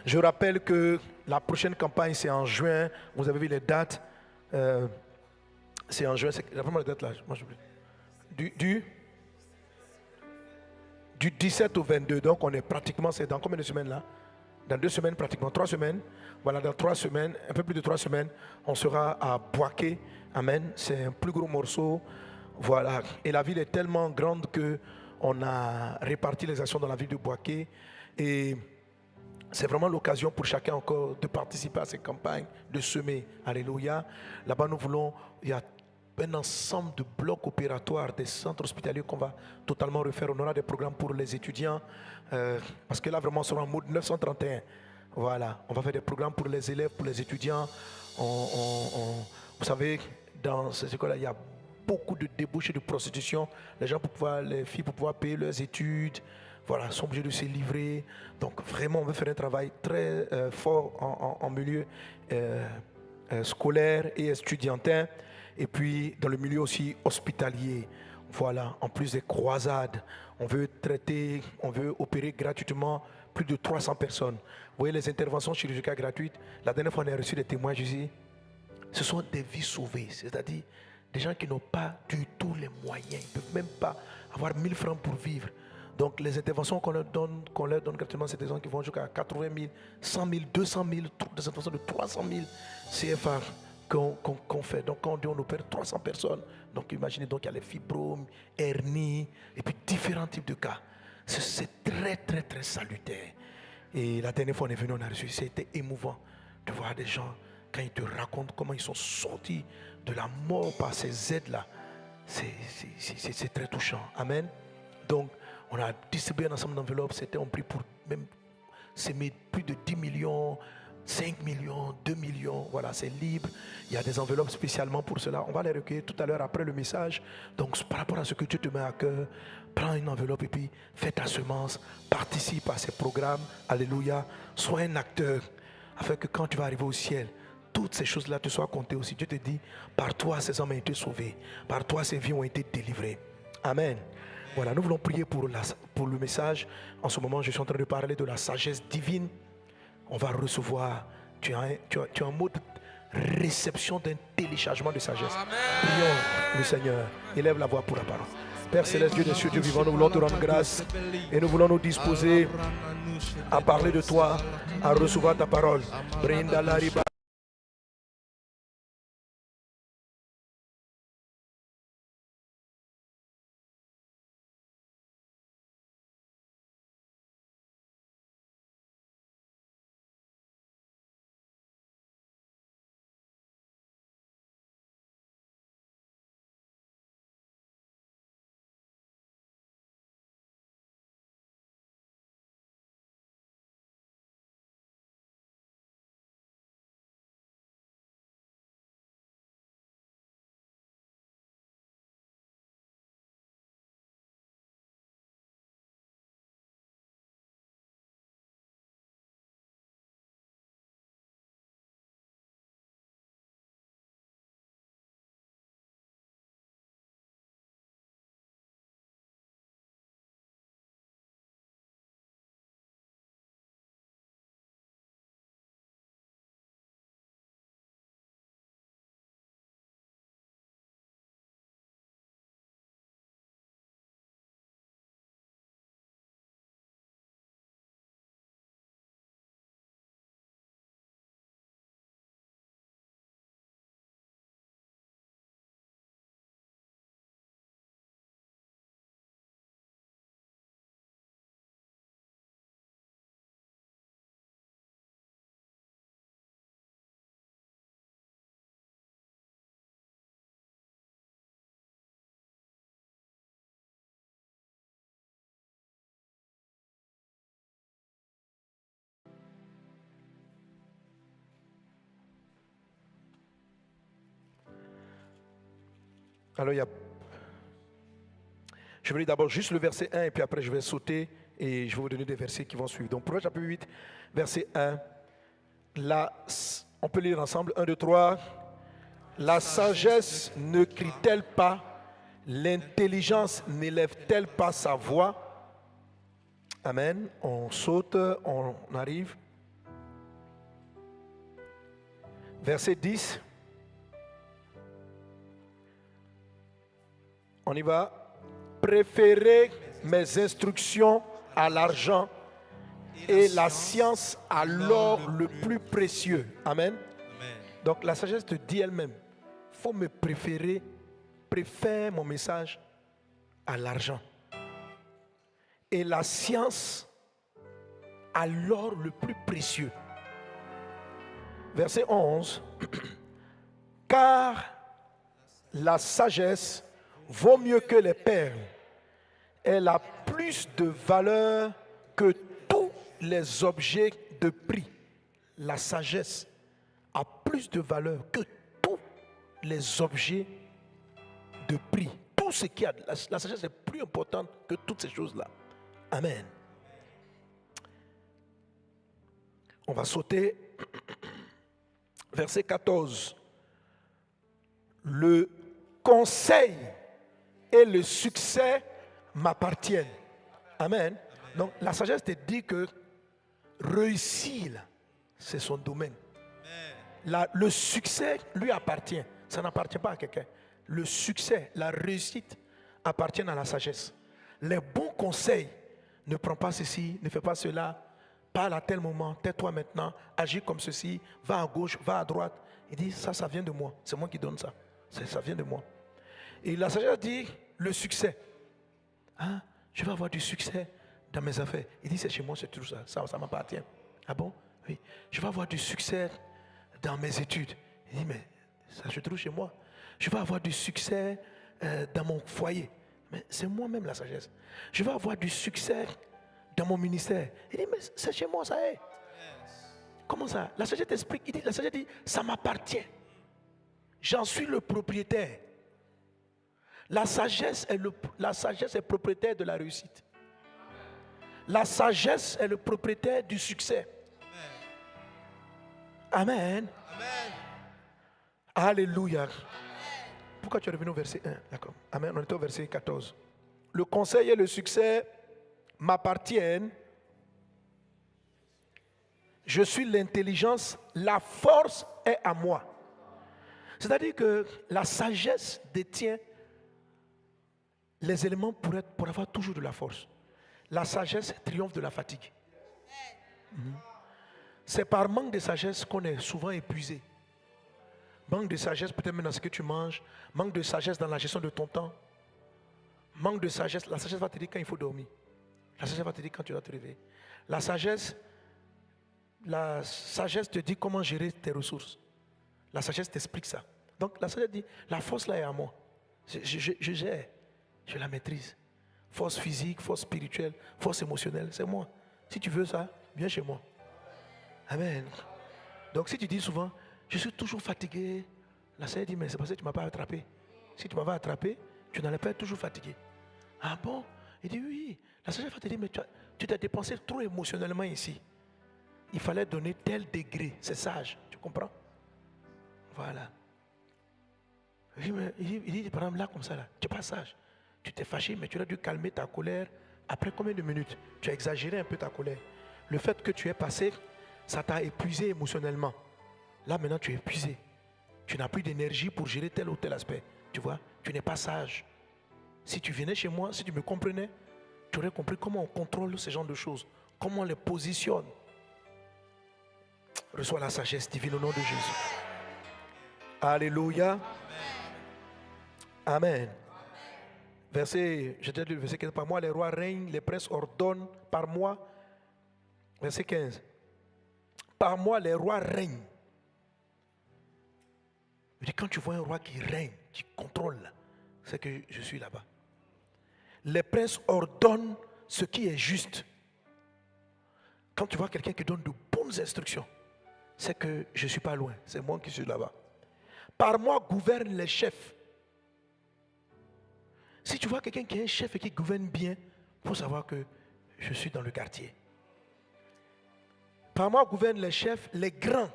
Je rappelle que la prochaine campagne, c'est en juin. Vous avez vu les dates. C'est en juin. C'est vraiment les dates là. Moi, du 17 au 22. Donc, on est pratiquement, c'est dans combien de semaines là? Dans 2 semaines, pratiquement 3 semaines. Voilà, dans 3 semaines, un peu plus de 3 semaines, on sera à Boaké. Amen. C'est un plus gros morceau. Voilà. Et la ville est tellement grande que on a réparti les actions dans la ville de Boaké. Et c'est vraiment l'occasion pour chacun encore de participer à ces campagnes, de semer. Alléluia. Là-bas, nous voulons, il y a un ensemble de blocs opératoires, des centres hospitaliers qu'on va totalement refaire. On aura des programmes pour les étudiants, parce que là, vraiment, c'est en mode 931. Voilà, on va faire des programmes pour les élèves, pour les étudiants. Vous savez, dans ces écoles-là, il y a beaucoup de débouchés de prostitution. Les gens, les filles, pour pouvoir payer leurs études, voilà, sont obligés de se livrer. Donc, vraiment, on veut faire un travail très fort en milieu scolaire et estudiantin. Et puis, dans le milieu aussi hospitalier. Voilà, en plus des croisades, on veut traiter, on veut opérer gratuitement plus de 300 personnes. Vous voyez les interventions chirurgicales gratuites. La dernière fois, on a reçu des témoignages ici. Ce sont des vies sauvées, c'est-à-dire des gens qui n'ont pas du tout les moyens. Ils ne peuvent même pas avoir 1000 francs pour vivre. Donc les interventions qu'on leur donne gratuitement, c'est des gens qui vont jusqu'à 80 000, 100 000, 200 000, des interventions de 300 000 CFA qu'on fait. Donc quand on dit on opère 300 personnes, donc imaginez, donc il y a les fibromes, hernies, et puis différents types de cas. C'est très très très salutaire. Et la dernière fois on est venu, on a reçu, c'était émouvant de voir des gens, quand ils te racontent comment ils sont sortis de la mort par ces aides-là. C'est très touchant. Amen. Donc, on a distribué un ensemble d'enveloppes. C'était un prix pour même s'aimer plus de 10 millions, 5 millions, 2 millions. Voilà, c'est libre. Il y a des enveloppes spécialement pour cela. On va les recueillir tout à l'heure après le message. Donc, par rapport à ce que Dieu te met à cœur, prends une enveloppe et puis fais ta semence. Participe à ces programmes. Alléluia. Sois un acteur afin que quand tu vas arriver au ciel, toutes ces choses-là te soient comptées aussi. Dieu te dit, par toi, ces hommes ont été sauvés. Par toi, ces vies ont été délivrées. Amen. Voilà, nous voulons prier pour le message. En ce moment, je suis en train de parler de la sagesse divine. On va recevoir, tu as un mode réception d'un téléchargement de sagesse. Amen. Prions le Seigneur. Élève la voix pour la parole. Père Céleste, Dieu des cieux, Dieu vivant, nous voulons te rendre grâce et nous voulons nous disposer à parler de toi, à recevoir ta parole. Brinda la riba. Alors, je vais lire d'abord juste le verset 1 et puis après je vais sauter et je vais vous donner des versets qui vont suivre. Donc, Proverbe chapitre 8, verset 1. On peut lire ensemble. 1, 2, 3. La sagesse ne crie-t-elle pas? L'intelligence n'élève-t-elle pas sa voix? Amen. On saute, on arrive. Verset 10. On y va. Préférez mes instructions à l'argent et la science à l'or le plus précieux. Amen. Donc la sagesse te dit elle-même, il faut me préférer, préfère mon message à l'argent. Et la science à l'or le plus précieux. Verset 11. Car la sagesse vaut mieux que les perles. Elle a plus de valeur que tous les objets de prix. La sagesse a plus de valeur que tous les objets de prix. Tout ce qu'il y a, la sagesse est plus importante que toutes ces choses-là. Amen. On va sauter. Verset 14. Le conseil et le succès m'appartiennent. Amen. Donc la sagesse te dit que réussir, c'est son domaine. Le succès lui appartient. Ça n'appartient pas à quelqu'un. Le succès, la réussite appartiennent à la sagesse. Les bons conseils, ne prends pas ceci, ne fais pas cela, parle à tel moment, tais-toi maintenant, agis comme ceci, va à gauche, va à droite. Il dit, ça vient de moi. C'est moi qui donne ça. Ça vient de moi. Et la sagesse dit, le succès. Hein? Je vais avoir du succès dans mes affaires. Il dit, c'est chez moi, c'est tout ça. Ça m'appartient. Ah bon? Oui. Je vais avoir du succès dans mes études. Il dit, mais ça se trouve chez moi. Je vais avoir du succès dans mon foyer. Mais c'est moi-même la sagesse. Je vais avoir du succès dans mon ministère. Il dit, mais c'est chez moi, ça est. Comment ça? La sagesse t'explique. Il dit, la sagesse dit, ça m'appartient. J'en suis le propriétaire. La sagesse est propriétaire de la réussite. La sagesse est le propriétaire du succès. Amen. Amen. Alléluia. Pourquoi tu es revenu au verset 1? D'accord. Amen. On était au verset 14. Le conseil et le succès m'appartiennent. Je suis l'intelligence, la force est à moi. C'est-à-dire que la sagesse détient les éléments pour avoir toujours de la force. La sagesse triomphe de la fatigue. C'est par manque de sagesse qu'on est souvent épuisé. Manque de sagesse peut-être même dans ce que tu manges. Manque de sagesse dans la gestion de ton temps. Manque de sagesse. La sagesse va te dire quand il faut dormir. La sagesse va te dire quand tu dois te réveiller. La sagesse te dit comment gérer tes ressources. La sagesse t'explique ça. Donc la sagesse dit, la force là est à moi. Je gère. Je la maîtrise. Force physique, force spirituelle, force émotionnelle, c'est moi. Si tu veux ça, viens chez moi. Amen. Donc si tu dis souvent, je suis toujours fatigué, la sagesse dit, mais c'est parce que tu ne m'as pas attrapé. Si tu m'avais attrapé, tu n'allais pas être toujours fatigué. Ah bon? Il dit, oui. La sagesse va te dire, mais tu t'es dépensé trop émotionnellement ici. Il fallait donner tel degré. C'est sage. Tu comprends? Voilà. Il dit, par exemple, là, comme ça, là, tu n'es pas sage. Tu t'es fâché, mais tu as dû calmer ta colère. Après combien de minutes? Tu as exagéré un peu ta colère. Le fait que tu es passé, ça t'a épuisé émotionnellement. Là, maintenant, tu es épuisé. Tu n'as plus d'énergie pour gérer tel ou tel aspect. Tu vois, tu n'es pas sage. Si tu venais chez moi, si tu me comprenais, tu aurais compris comment on contrôle ce genre de choses. Comment on les positionne. Reçois la sagesse divine au nom de Jésus. Alléluia. Amen. Verset, je t'ai dit le verset 15. Par moi, les rois règnent, les princes ordonnent. Par moi, verset 15. Par moi, les rois règnent. Quand tu vois un roi qui règne, qui contrôle, c'est que je suis là-bas. Les princes ordonnent ce qui est juste. Quand tu vois quelqu'un qui donne de bonnes instructions, c'est que je ne suis pas loin. C'est moi qui suis là-bas. Par moi gouvernent les chefs. Si tu vois quelqu'un qui est un chef et qui gouverne bien, il faut savoir que je suis dans le quartier. Par moi gouvernent les chefs, les grands.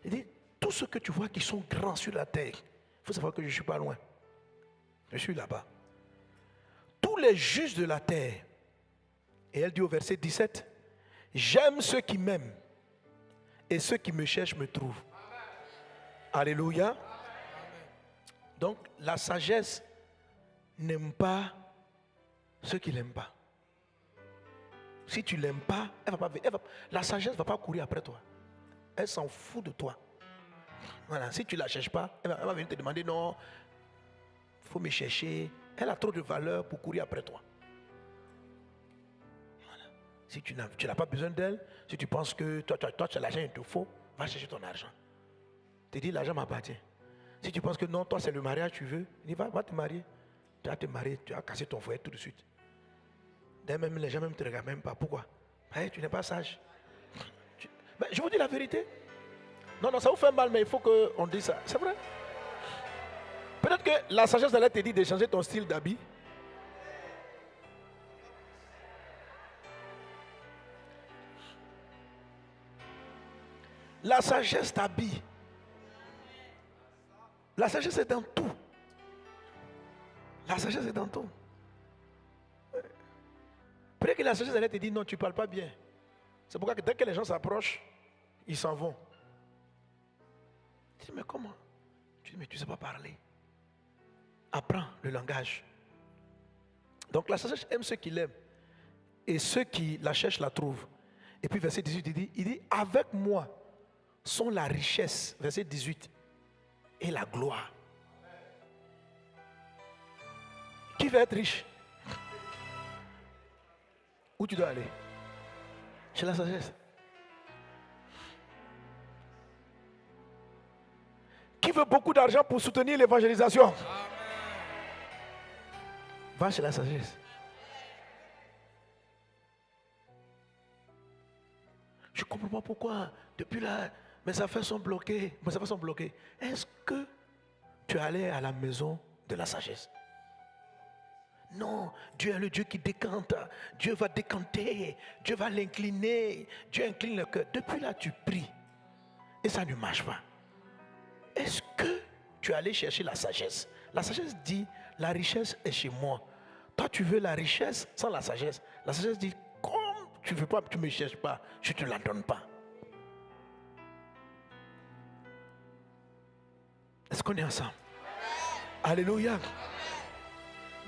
Il dit, tous ceux que tu vois qui sont grands sur la terre, il faut savoir que je ne suis pas loin. Je suis là-bas. Tous les juges de la terre. Et elle dit au verset 17, j'aime ceux qui m'aiment et ceux qui me cherchent me trouvent. Alléluia. Donc, la sagesse n'aime pas ceux qui ne l'aiment pas. Si tu ne l'aimes pas, la sagesse ne va pas courir après toi. Elle s'en fout de toi. Voilà, si tu ne la cherches pas, elle va venir te demander non, il faut me chercher. Elle a trop de valeur pour courir après toi. Voilà. Si tu n'as pas besoin d'elle, si tu penses que toi tu as l'argent, il te faut, va chercher ton argent. Tu dis l'argent m'appartient. Si tu penses que non, toi c'est le mariage que tu veux, dis va te marier. Tu vas te marier, tu vas casser ton foyer tout de suite. D'ailleurs, même les gens ne te regardent même pas. Pourquoi? Tu n'es pas sage. Mais je vous dis la vérité. Non, ça vous fait mal, mais il faut qu'on dise ça. C'est vrai. Peut-être que la sagesse allait te dire de changer ton style d'habit. La sagesse t'habille. La sagesse est dans tout. La sagesse est dans tout. Peut-être que la sagesse allait te dire non, tu ne parles pas bien. C'est pourquoi dès que les gens s'approchent, ils s'en vont. Tu dis mais comment? Tu dis mais tu ne sais pas parler. Apprends le langage. Donc la sagesse aime ceux qui l'aiment. Et ceux qui la cherchent la trouvent. Et puis verset 18, il dit avec moi sont la richesse, verset 18, et la gloire. Qui veut être riche? Où tu dois aller? Chez la sagesse. Qui veut beaucoup d'argent pour soutenir l'évangélisation? Va chez la sagesse. Je ne comprends pas pourquoi, depuis là, mes affaires sont bloquées. Est-ce que tu es allé à la maison de la sagesse? Non, Dieu est le Dieu qui décante. Dieu va décanter. Dieu va l'incliner. Dieu incline le cœur. Depuis là, tu pries. Et ça ne marche pas. Est-ce que tu es allé chercher la sagesse? La sagesse dit, la richesse est chez moi. Toi, tu veux la richesse sans la sagesse. La sagesse dit, comme tu ne veux pas, tu ne me cherches pas, je ne te la donne pas. Est-ce qu'on est ensemble? Alléluia.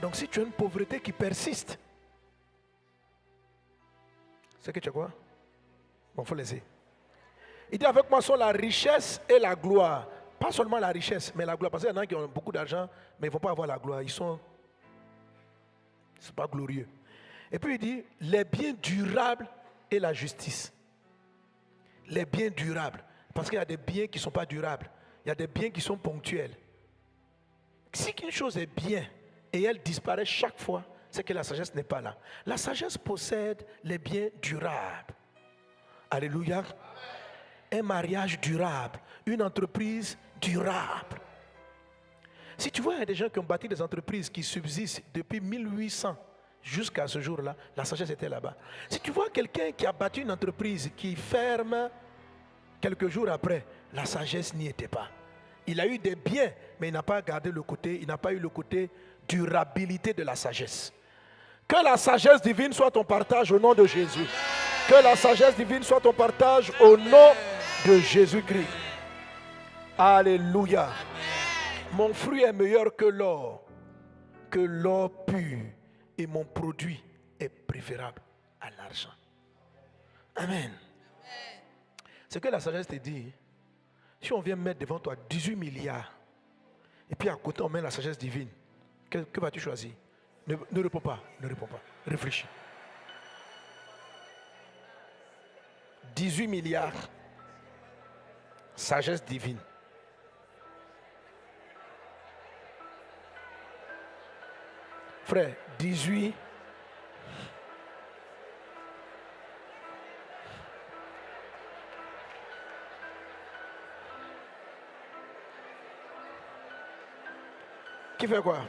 Donc si tu as une pauvreté qui persiste, c'est que tu as quoi? Bon, il faut laisser. Il dit avec moi sont la richesse et la gloire. Pas seulement la richesse, mais la gloire. Parce qu'il y en a qui ont beaucoup d'argent, mais ils ne vont pas avoir la gloire. Ils sont... C'est pas glorieux. Et puis il dit les biens durables et la justice. Les biens durables. Parce qu'il y a des biens qui ne sont pas durables. Il y a des biens qui sont ponctuels. Si une chose est bien, et elle disparaît chaque fois, c'est que la sagesse n'est pas là. La sagesse possède les biens durables. Alléluia. Un mariage durable, une entreprise durable. Si tu vois, il y a des gens qui ont bâti des entreprises qui subsistent depuis 1800 jusqu'à ce jour-là, la sagesse était là-bas. Si tu vois quelqu'un qui a bâti une entreprise qui ferme quelques jours après, la sagesse n'y était pas. Il a eu des biens, mais il n'a pas gardé le côté, il n'a pas eu le côté durabilité de la sagesse. Que la sagesse divine soit ton partage au nom de Jésus. Que la sagesse divine soit ton partage au nom de Jésus-Christ. Alléluia. Mon fruit est meilleur que l'or pur, et mon produit est préférable à l'argent. Amen. Ce que la sagesse te dit, si on vient mettre devant toi 18 milliards, et puis à côté on met la sagesse divine, que vas-tu choisir? Ne réponds pas, réfléchis. 18 milliards, sagesse divine. Frère, 18. Qui fait quoi?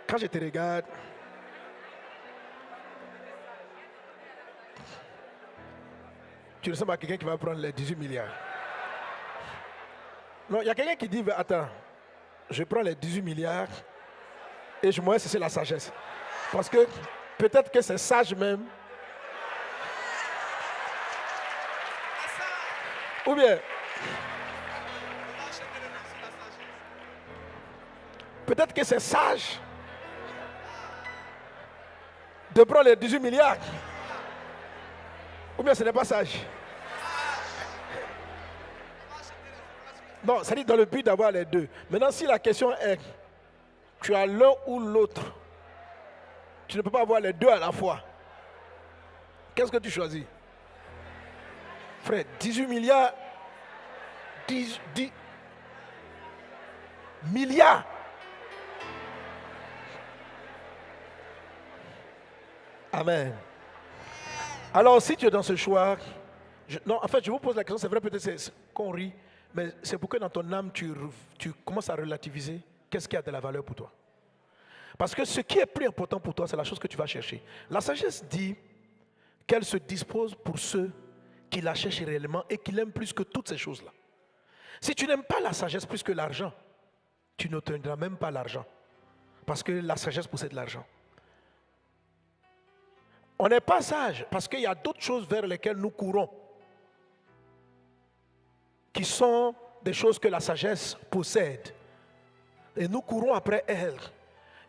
Quand je te regarde, tu ressembles à quelqu'un qui va prendre les 18 milliards. Non, il y a quelqu'un qui dit, attends, je prends les 18 milliards et je me c'est la sagesse. Parce que peut-être que c'est sage même. Ou bien, peut-être que c'est sage de prendre les 18 milliards. Ou bien ce n'est pas sage. Non, ça dit dans le but d'avoir les deux. Maintenant, si la question est, tu as l'un ou l'autre, tu ne peux pas avoir les deux à la fois. Qu'est-ce que tu choisis? Frère, 18 milliards, 10 milliards. Amen. Alors, si tu es dans ce choix, non, en fait, je vous pose la question, c'est vrai, peut-être c'est qu'on rit, mais c'est pour que dans ton âme, tu commences à relativiser qu'est-ce qui a de la valeur pour toi. Parce que ce qui est plus important pour toi, c'est la chose que tu vas chercher. La sagesse dit qu'elle se dispose pour ceux qui la cherchent réellement et qui l'aiment plus que toutes ces choses-là. Si tu n'aimes pas la sagesse plus que l'argent, tu n'obtiendras même pas l'argent. Parce que la sagesse possède l'argent. On n'est pas sage parce qu'il y a d'autres choses vers lesquelles nous courons, qui sont des choses que la sagesse possède. Et nous courons après elles.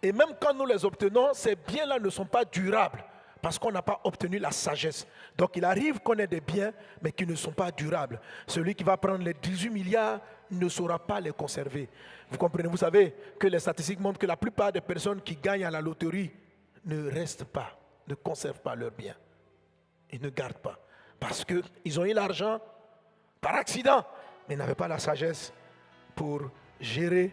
Et même quand nous les obtenons, ces biens-là ne sont pas durables parce qu'on n'a pas obtenu la sagesse. Donc il arrive qu'on ait des biens, mais qui ne sont pas durables. Celui qui va prendre les 18 milliards ne saura pas les conserver. Vous comprenez? Vous savez que les statistiques montrent que la plupart des personnes qui gagnent à la loterie ne restent pas, ne conservent pas leurs biens. Ils ne gardent pas. Parce qu'ils ont eu l'argent par accident, mais ils n'avaient pas la sagesse pour gérer.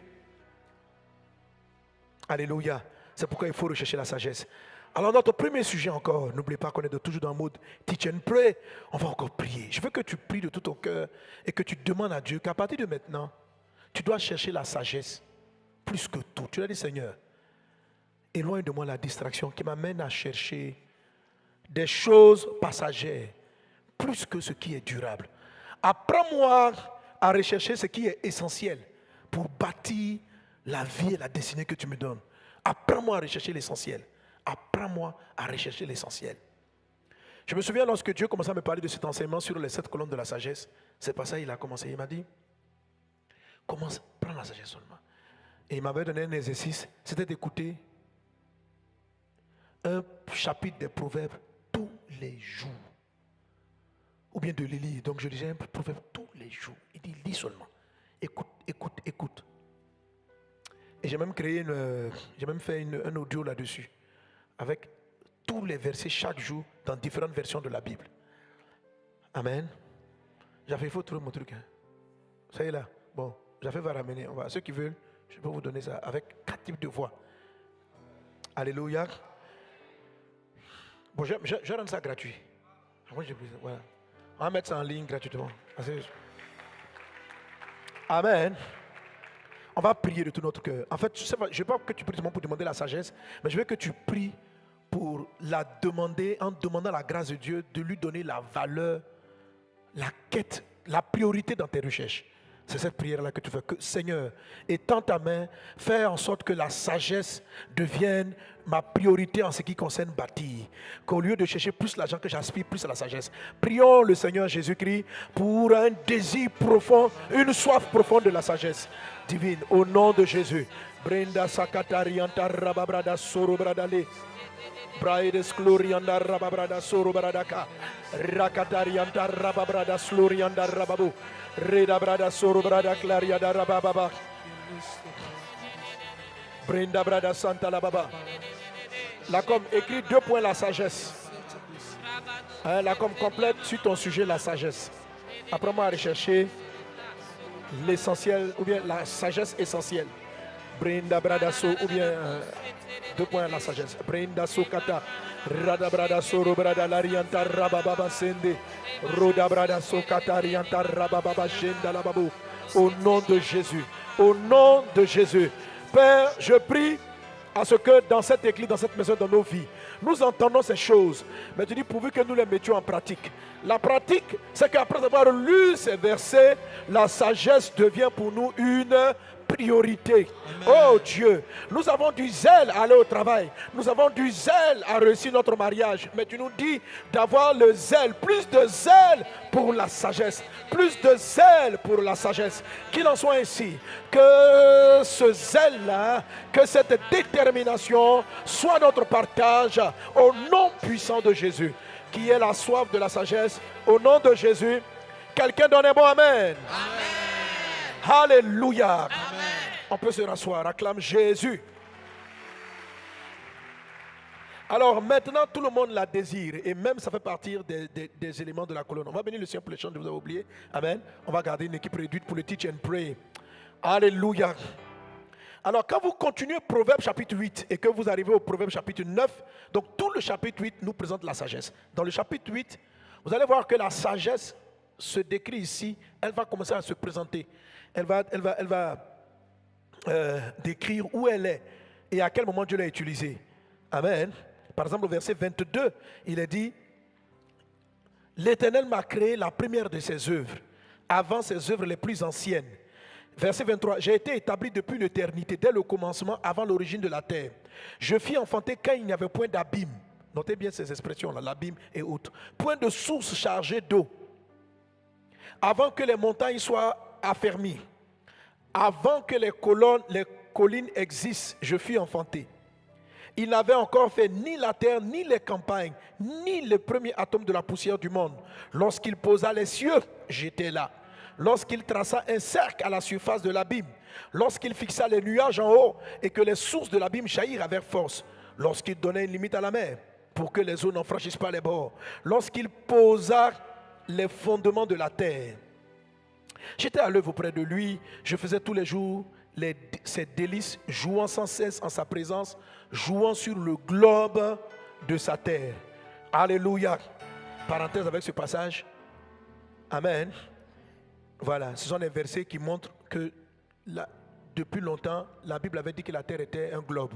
Alléluia. C'est pourquoi il faut rechercher la sagesse. Alors notre premier sujet encore, n'oubliez pas qu'on est toujours dans le mode teach and pray. On va encore prier. Je veux que tu pries de tout ton cœur et que tu demandes à Dieu qu'à partir de maintenant, tu dois chercher la sagesse plus que tout. Tu l'as dit, Seigneur, éloigne de moi la distraction qui m'amène à chercher des choses passagères plus que ce qui est durable. Apprends-moi à rechercher ce qui est essentiel pour bâtir la vie et la destinée que tu me donnes. Apprends-moi à rechercher l'essentiel. Apprends-moi à rechercher l'essentiel. Je me souviens lorsque Dieu commençait à me parler de cet enseignement sur les 7 colonnes de la sagesse. C'est pas ça, il a commencé. Il m'a dit, commence, prends la sagesse seulement. Et il m'avait donné un exercice, c'était d'écouter un chapitre des proverbes tous les jours. Ou bien de les lire. Donc je lisais un proverbe tous les jours. Il dit, lis seulement. Écoute, écoute, écoute. Et j'ai même créé fait un audio là-dessus, avec tous les versets chaque jour dans différentes versions de la Bible. Amen. J'avais, il faut trouver mon truc. Hein. Ça y est là. Bon, j'avais va ramener. Ceux qui veulent, je peux vous donner ça avec 4 types de voix. Alléluia. Bon, je rends ça gratuit. Voilà. On va mettre ça en ligne gratuitement. Amen. On va prier de tout notre cœur. En fait, je ne veux pas que tu pries pour demander la sagesse, mais je veux que tu pries pour la demander, en demandant la grâce de Dieu, de lui donner la valeur, la quête, la priorité dans tes recherches. C'est cette prière-là que tu fais. Que, Seigneur, étends ta main, fais en sorte que la sagesse devienne ma priorité en ce qui concerne bâtir. Qu'au lieu de chercher plus l'argent, que j'aspire plus à la sagesse. Prions le Seigneur Jésus-Christ pour un désir profond, une soif profonde de la sagesse divine. Au nom de Jésus. Brenda sakatarianta rababrada sorobradale. Braides glorianda rababrada sorobradaka. Rakatarianta rababrada slorianda rababu. Reda brada soro brada claria da rababa. Brenda brada santa la baba. La com écrit 2 points la sagesse. La com complète sur ton sujet la sagesse. Apprends-moi à rechercher l'essentiel ou bien la sagesse essentielle. Brenda brada so ou bien 2 points la sagesse. Brenda so kata. Rada brada soro brada larianta rababa sende. Roda brada so kata rianta rababa shenda la babu. Au nom de Jésus. Au nom de Jésus. Père, je prie à ce que dans cette église, dans cette maison, dans nos vies, nous entendons ces choses. Mais tu dis pourvu que nous les mettions en pratique. La pratique, c'est qu'après avoir lu ces versets, la sagesse devient pour nous une priorité. Oh Dieu, nous avons du zèle à aller au travail. Nous avons du zèle à réussir notre mariage. Mais tu nous dis d'avoir le zèle, plus de zèle pour la sagesse. Plus de zèle pour la sagesse. Qu'il en soit ainsi. Que ce zèle-là, que cette détermination soit notre partage au nom puissant de Jésus. Qui est la soif de la sagesse. Au nom de Jésus. Quelqu'un donne un bon amen. Amen. Alléluia. Amen. On peut se rasseoir. Acclame Jésus. Alors maintenant, tout le monde la désire. Et même ça fait partie des éléments de la colonne. On va bénir le Seigneur pour les chants que vous avez oubliés. Amen. On va garder une équipe réduite pour le teach and pray. Alléluia. Alors quand vous continuez Proverbe chapitre 8 et que vous arrivez au Proverbe chapitre 9, donc tout le chapitre 8 nous présente la sagesse. Dans le chapitre 8, vous allez voir que la sagesse se décrit ici, elle va commencer à se présenter. Elle va décrire où elle est et à quel moment Dieu l'a utilisée. Amen. Par exemple, au verset 22, il est dit « L'Éternel m'a créé la première de ses œuvres, avant ses œuvres les plus anciennes. » Verset 23, « J'ai été établi depuis l'éternité, dès le commencement, avant l'origine de la terre. Je fis enfanter quand il n'y avait point d'abîme. » Notez bien ces expressions-là, l'abîme et autres. « Point de source chargée d'eau. Avant que les montagnes soient affermies, avant que les collines existent, je fus enfanté. Il n'avait encore fait ni la terre, ni les campagnes, ni le premier atome de la poussière du monde. Lorsqu'il posa les cieux, j'étais là. Lorsqu'il traça un cercle à la surface de l'abîme, lorsqu'il fixa les nuages en haut et que les sources de l'abîme jaillirent avec force, lorsqu'il donnait une limite à la mer pour que les eaux n'en franchissent pas les bords, lorsqu'il posa les fondements de la terre. J'étais à l'œuvre auprès de lui, je faisais tous les jours ses délices, jouant sans cesse en sa présence, jouant sur le globe de sa terre. Alléluia. Parenthèse avec ce passage. Amen. Voilà, ce sont des versets qui montrent que depuis longtemps, la Bible avait dit que la terre était un globe.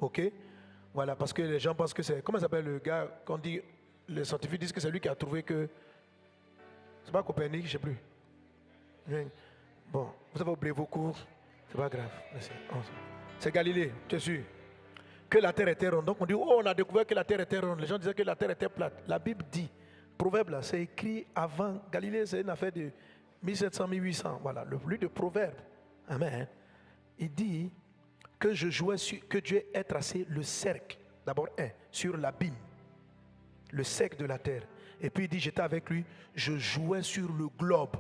Ok? Voilà, parce que les gens pensent que c'est... Comment s'appelle le gars qu'on dit... Les scientifiques disent que c'est lui qui a trouvé que... C'est pas Copernic, je ne sais plus. Bon, vous avez oublié vos cours. C'est pas grave. C'est Galilée, tu es sûr. Que la terre était ronde. Donc on dit, oh, on a découvert que la terre était ronde. Les gens disaient que la terre était plate. La Bible dit, Proverbe là, c'est écrit avant. Galilée, c'est une affaire de 1700-1800. Voilà, le livre de Proverbe. Amen. Il dit que que Dieu ait tracé le cercle. D'abord, sur l'abîme. Le cercle de la terre. Et puis il dit, j'étais avec lui, je jouais sur le globe.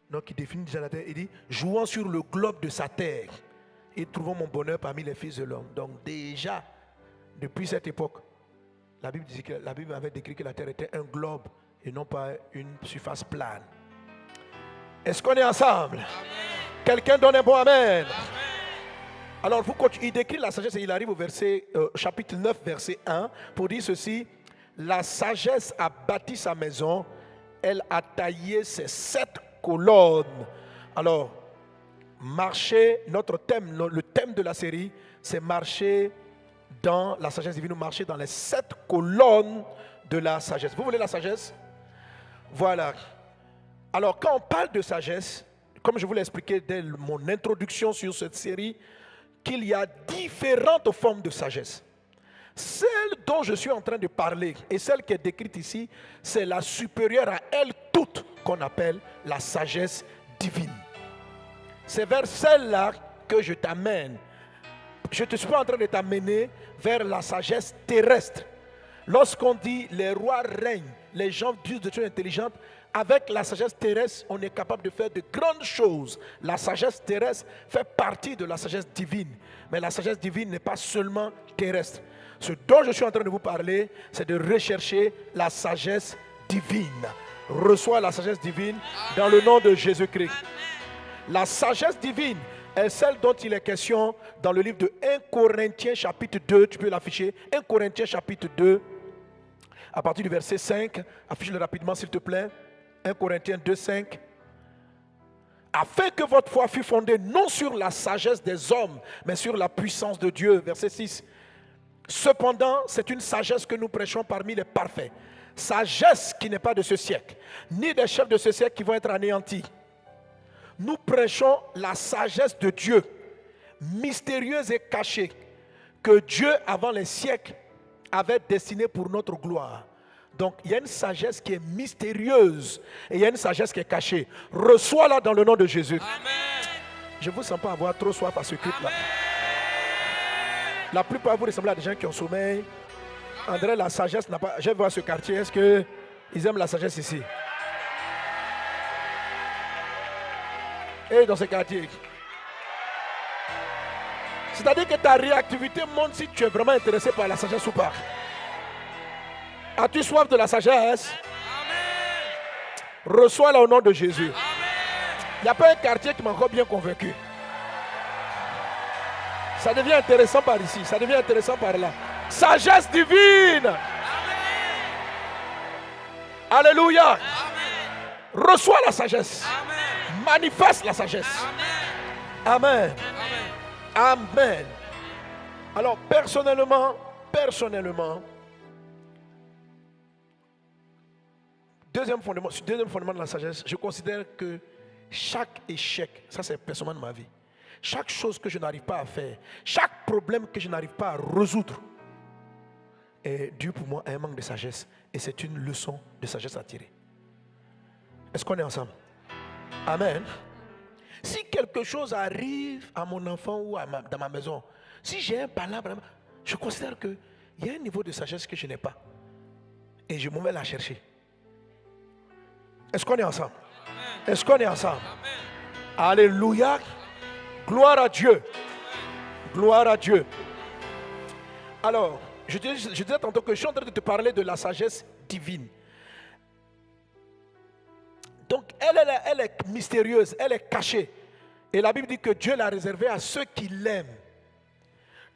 Donc il définit déjà la terre, il dit, jouant sur le globe de sa terre et trouvant mon bonheur parmi les fils de l'homme. Donc déjà, depuis cette époque, la Bible avait décrit que la terre était un globe et non pas une surface plane. Est-ce qu'on est ensemble? Amen. Quelqu'un donne un bon amen. Amen. Alors il décrit la sagesse et il arrive au chapitre 9, verset 1 pour dire ceci. La sagesse a bâti sa maison, elle a taillé ses 7 colonnes. Alors, marcher, notre thème, le thème de la série, c'est marcher dans la sagesse divine, marcher dans les 7 colonnes de la sagesse. Vous voulez la sagesse? Voilà. Alors, quand on parle de sagesse, comme je vous l'ai expliqué dès mon introduction sur cette série, qu'il y a différentes formes de sagesse. Celle dont je suis en train de parler et celle qui est décrite ici, c'est la supérieure à elle toute qu'on appelle la sagesse divine. C'est vers celle-là que je t'amène. Je ne suis pas en train de t'amener vers la sagesse terrestre. Lorsqu'on dit les rois règnent, les gens disent de choses intelligentes, avec la sagesse terrestre, on est capable de faire de grandes choses. La sagesse terrestre fait partie de la sagesse divine. Mais la sagesse divine n'est pas seulement terrestre. Ce dont je suis en train de vous parler, c'est de rechercher la sagesse divine. Reçois la sagesse divine dans le nom de Jésus-Christ. La sagesse divine est celle dont il est question dans le livre de 1 Corinthiens chapitre 2. Tu peux l'afficher. 1 Corinthiens chapitre 2, à partir du verset 5. Affiche-le rapidement s'il te plaît. 1 Corinthiens 2, 5. Afin que votre foi fût fondée non sur la sagesse des hommes, mais sur la puissance de Dieu. Verset 6. Cependant, c'est une sagesse que nous prêchons parmi les parfaits. Sagesse qui n'est pas de ce siècle, ni des chefs de ce siècle qui vont être anéantis. Nous prêchons la sagesse de Dieu, mystérieuse et cachée, que Dieu, avant les siècles, avait destinée pour notre gloire. Donc, il y a une sagesse qui est mystérieuse et il y a une sagesse qui est cachée. Reçois-la dans le nom de Jésus. Amen. Je ne vous sens pas avoir trop soif à ce culte-là. La plupart vous ressemblez à des gens qui ont sommeil. André, la sagesse n'a pas... Je vais voir ce quartier. Est-ce qu'ils aiment la sagesse ici? Et dans ce quartier. C'est-à-dire que ta réactivité montre si tu es vraiment intéressé par la sagesse ou pas. As-tu soif de la sagesse? Amen. Reçois-la au nom de Jésus. Amen. Il n'y a pas un quartier qui m'a encore bien convaincu. Ça devient intéressant par ici, ça devient intéressant par là. Sagesse divine. Amen. Alléluia. Amen. Reçois la sagesse. Amen. Manifeste la sagesse. Amen. Amen. Amen. Amen. Alors personnellement, deuxième fondement de la sagesse, je considère que chaque échec, ça c'est personnellement de ma vie, chaque chose que je n'arrive pas à faire, chaque problème que je n'arrive pas à résoudre, est dû pour moi à un manque de sagesse. Et c'est une leçon de sagesse à tirer. Est-ce qu'on est ensemble? Amen. Si quelque chose arrive à mon enfant ou dans ma maison, si j'ai un palabre, je considère qu'il y a un niveau de sagesse que je n'ai pas. Et je m'en vais la chercher. Est-ce qu'on est ensemble? Est-ce qu'on est ensemble? Amen. Alléluia. Gloire à Dieu. Gloire à Dieu. Alors, je disais tantôt que je suis en train de te parler de la sagesse divine. Donc, elle est mystérieuse, elle est cachée. Et la Bible dit que Dieu l'a réservée à ceux qui l'aiment.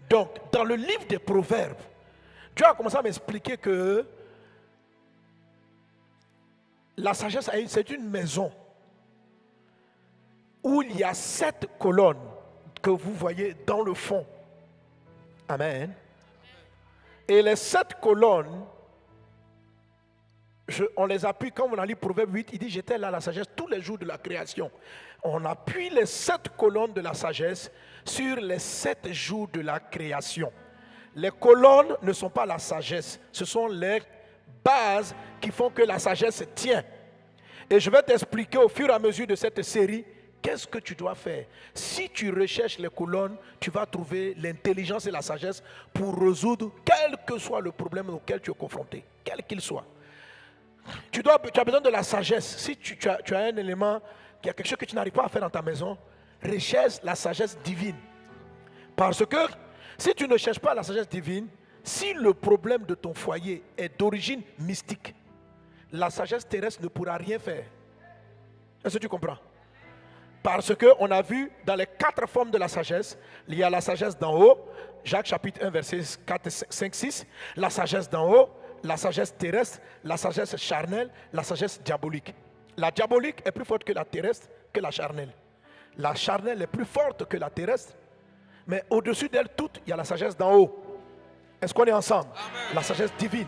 Donc, dans le livre des Proverbes, Dieu a commencé à m'expliquer que la sagesse, c'est une maison où il y a 7 colonnes que vous voyez dans le fond. Amen. Et les 7 colonnes, on les appuie, quand on a lu Proverbe 8, il dit j'étais là à la sagesse tous les jours de la création. On appuie les 7 colonnes de la sagesse sur les 7 jours de la création. Les colonnes ne sont pas la sagesse, ce sont les bases qui font que la sagesse tient. Et je vais t'expliquer au fur et à mesure de cette série qu'est-ce que tu dois faire. Si tu recherches les colonnes, tu vas trouver l'intelligence et la sagesse pour résoudre quel que soit le problème auquel tu es confronté, quel qu'il soit. Tu as besoin de la sagesse. Si tu as un élément, il y a quelque chose que tu n'arrives pas à faire dans ta maison, recherche la sagesse divine. Parce que si tu ne cherches pas la sagesse divine, si le problème de ton foyer est d'origine mystique, la sagesse terrestre ne pourra rien faire. Est-ce que tu comprends? Parce qu'on a vu dans les 4 formes de la sagesse, il y a la sagesse d'en haut, Jacques chapitre 1 versets 4, 5, 6, la sagesse d'en haut, la sagesse terrestre, la sagesse charnelle, la sagesse diabolique. La diabolique est plus forte que la terrestre, que la charnelle. La charnelle est plus forte que la terrestre, mais au-dessus d'elle toutes, il y a la sagesse d'en haut. Est-ce qu'on est ensemble? Amen. La sagesse divine.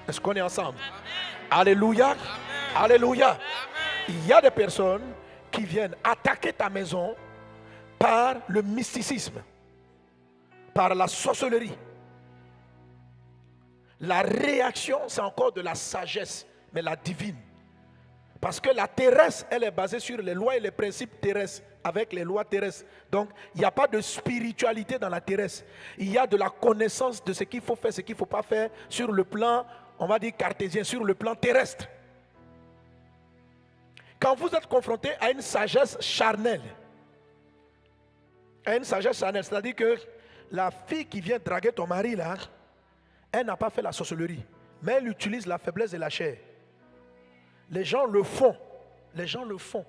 Est-ce qu'on est ensemble? Amen. Alléluia. Amen. Alléluia. Amen. Il y a des personnes qui viennent attaquer ta maison par le mysticisme, par la sorcellerie. La réaction, c'est encore de la sagesse, mais la divine. Parce que la terrestre, elle est basée sur les lois et les principes terrestres, avec les lois terrestres. Donc, il n'y a pas de spiritualité dans la terrestre. Il y a de la connaissance de ce qu'il faut faire, ce qu'il ne faut pas faire, sur le plan, on va dire cartésien, sur le plan terrestre. Quand vous êtes confronté à une sagesse charnelle, c'est-à-dire que la fille qui vient draguer ton mari là, elle n'a pas fait la sorcellerie, mais elle utilise la faiblesse de la chair. Les gens le font. Les gens le font.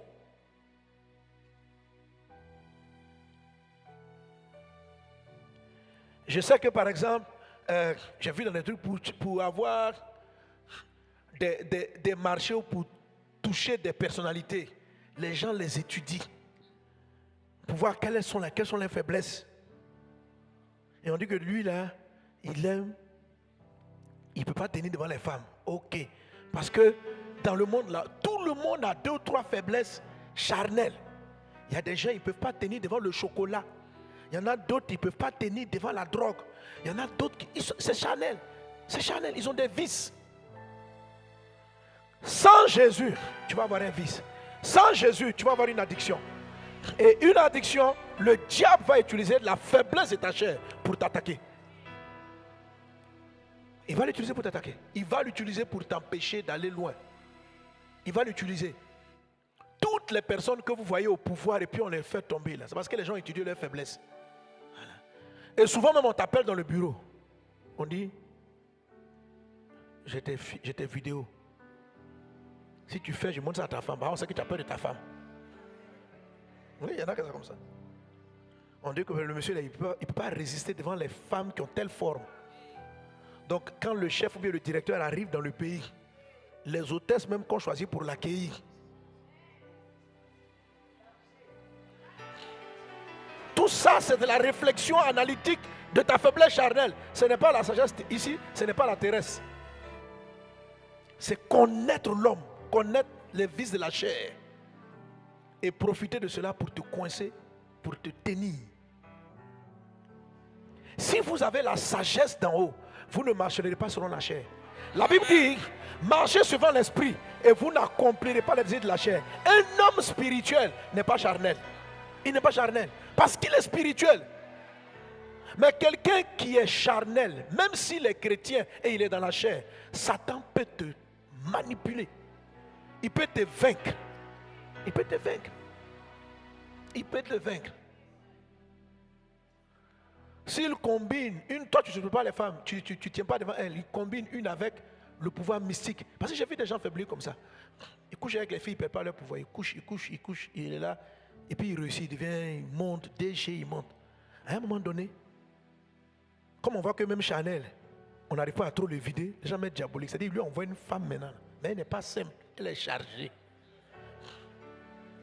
Je sais que par exemple, j'ai vu dans des trucs pour avoir des marchés ou pour toucher des personnalités, les gens les étudient pour voir quelles sont les faiblesses. Et on dit que lui là, il aime, il ne peut pas tenir devant les femmes. Ok. Parce que dans le monde là, tout le monde a 2 ou 3 faiblesses charnelles. Il y a des gens, ils ne peuvent pas tenir devant le chocolat. Il y en a d'autres, ils ne peuvent pas tenir devant la drogue. Il y en a d'autres, c'est charnel. C'est charnel, ils ont des vices. Sans Jésus, tu vas avoir un vice. Sans Jésus, tu vas avoir une addiction. Et une addiction, le diable va utiliser la faiblesse de ta chair pour t'attaquer. Il va l'utiliser pour t'attaquer. Il va l'utiliser pour t'empêcher d'aller loin. Il va l'utiliser. Toutes les personnes que vous voyez au pouvoir et puis on les fait tomber là, c'est parce que les gens étudient leurs faiblesses. Voilà. Et souvent même on t'appelle dans le bureau. On dit, j'étais vidéo. Si tu fais, je montre ça à ta femme. Bah, on sait que tu as peur de ta femme. Oui, il y en a qui sont comme ça. On dit que le monsieur là, il ne peut pas résister devant les femmes qui ont telle forme. Donc quand le chef ou bien le directeur arrive dans le pays, les hôtesses même qu'on choisit pour l'accueillir, tout ça c'est de la réflexion analytique de ta faiblesse charnelle. Ce n'est pas la sagesse ici, ce n'est pas la terrestre. C'est connaître l'homme, connaître les vices de la chair et profiter de cela pour te coincer, pour te tenir. Si vous avez la sagesse d'en haut, vous ne marcherez pas selon la chair. La Bible dit, marchez suivant l'esprit et vous n'accomplirez pas les désirs de la chair. Un homme spirituel n'est pas charnel. Il n'est pas charnel parce qu'il est spirituel. Mais quelqu'un qui est charnel, même s'il est chrétien et il est dans la chair, Satan peut te manipuler. Il peut te vaincre. Il peut te vaincre. Il peut te vaincre. S'il combine une, toi tu ne peux pas les femmes, tu ne tiens pas devant elles, il combine une avec le pouvoir mystique. Parce que j'ai vu des gens faiblir comme ça. Ils couchent avec les filles, ils ne perdent pas leur pouvoir. Ils couchent, il est là. Et puis il réussit, il monte, déchet, il monte. À un moment donné, comme on voit que même Chanel, on n'arrive pas à trop le vider, les gens mettent diabolique. C'est-à-dire lui on voit une femme maintenant, mais elle n'est pas simple, elle est chargée.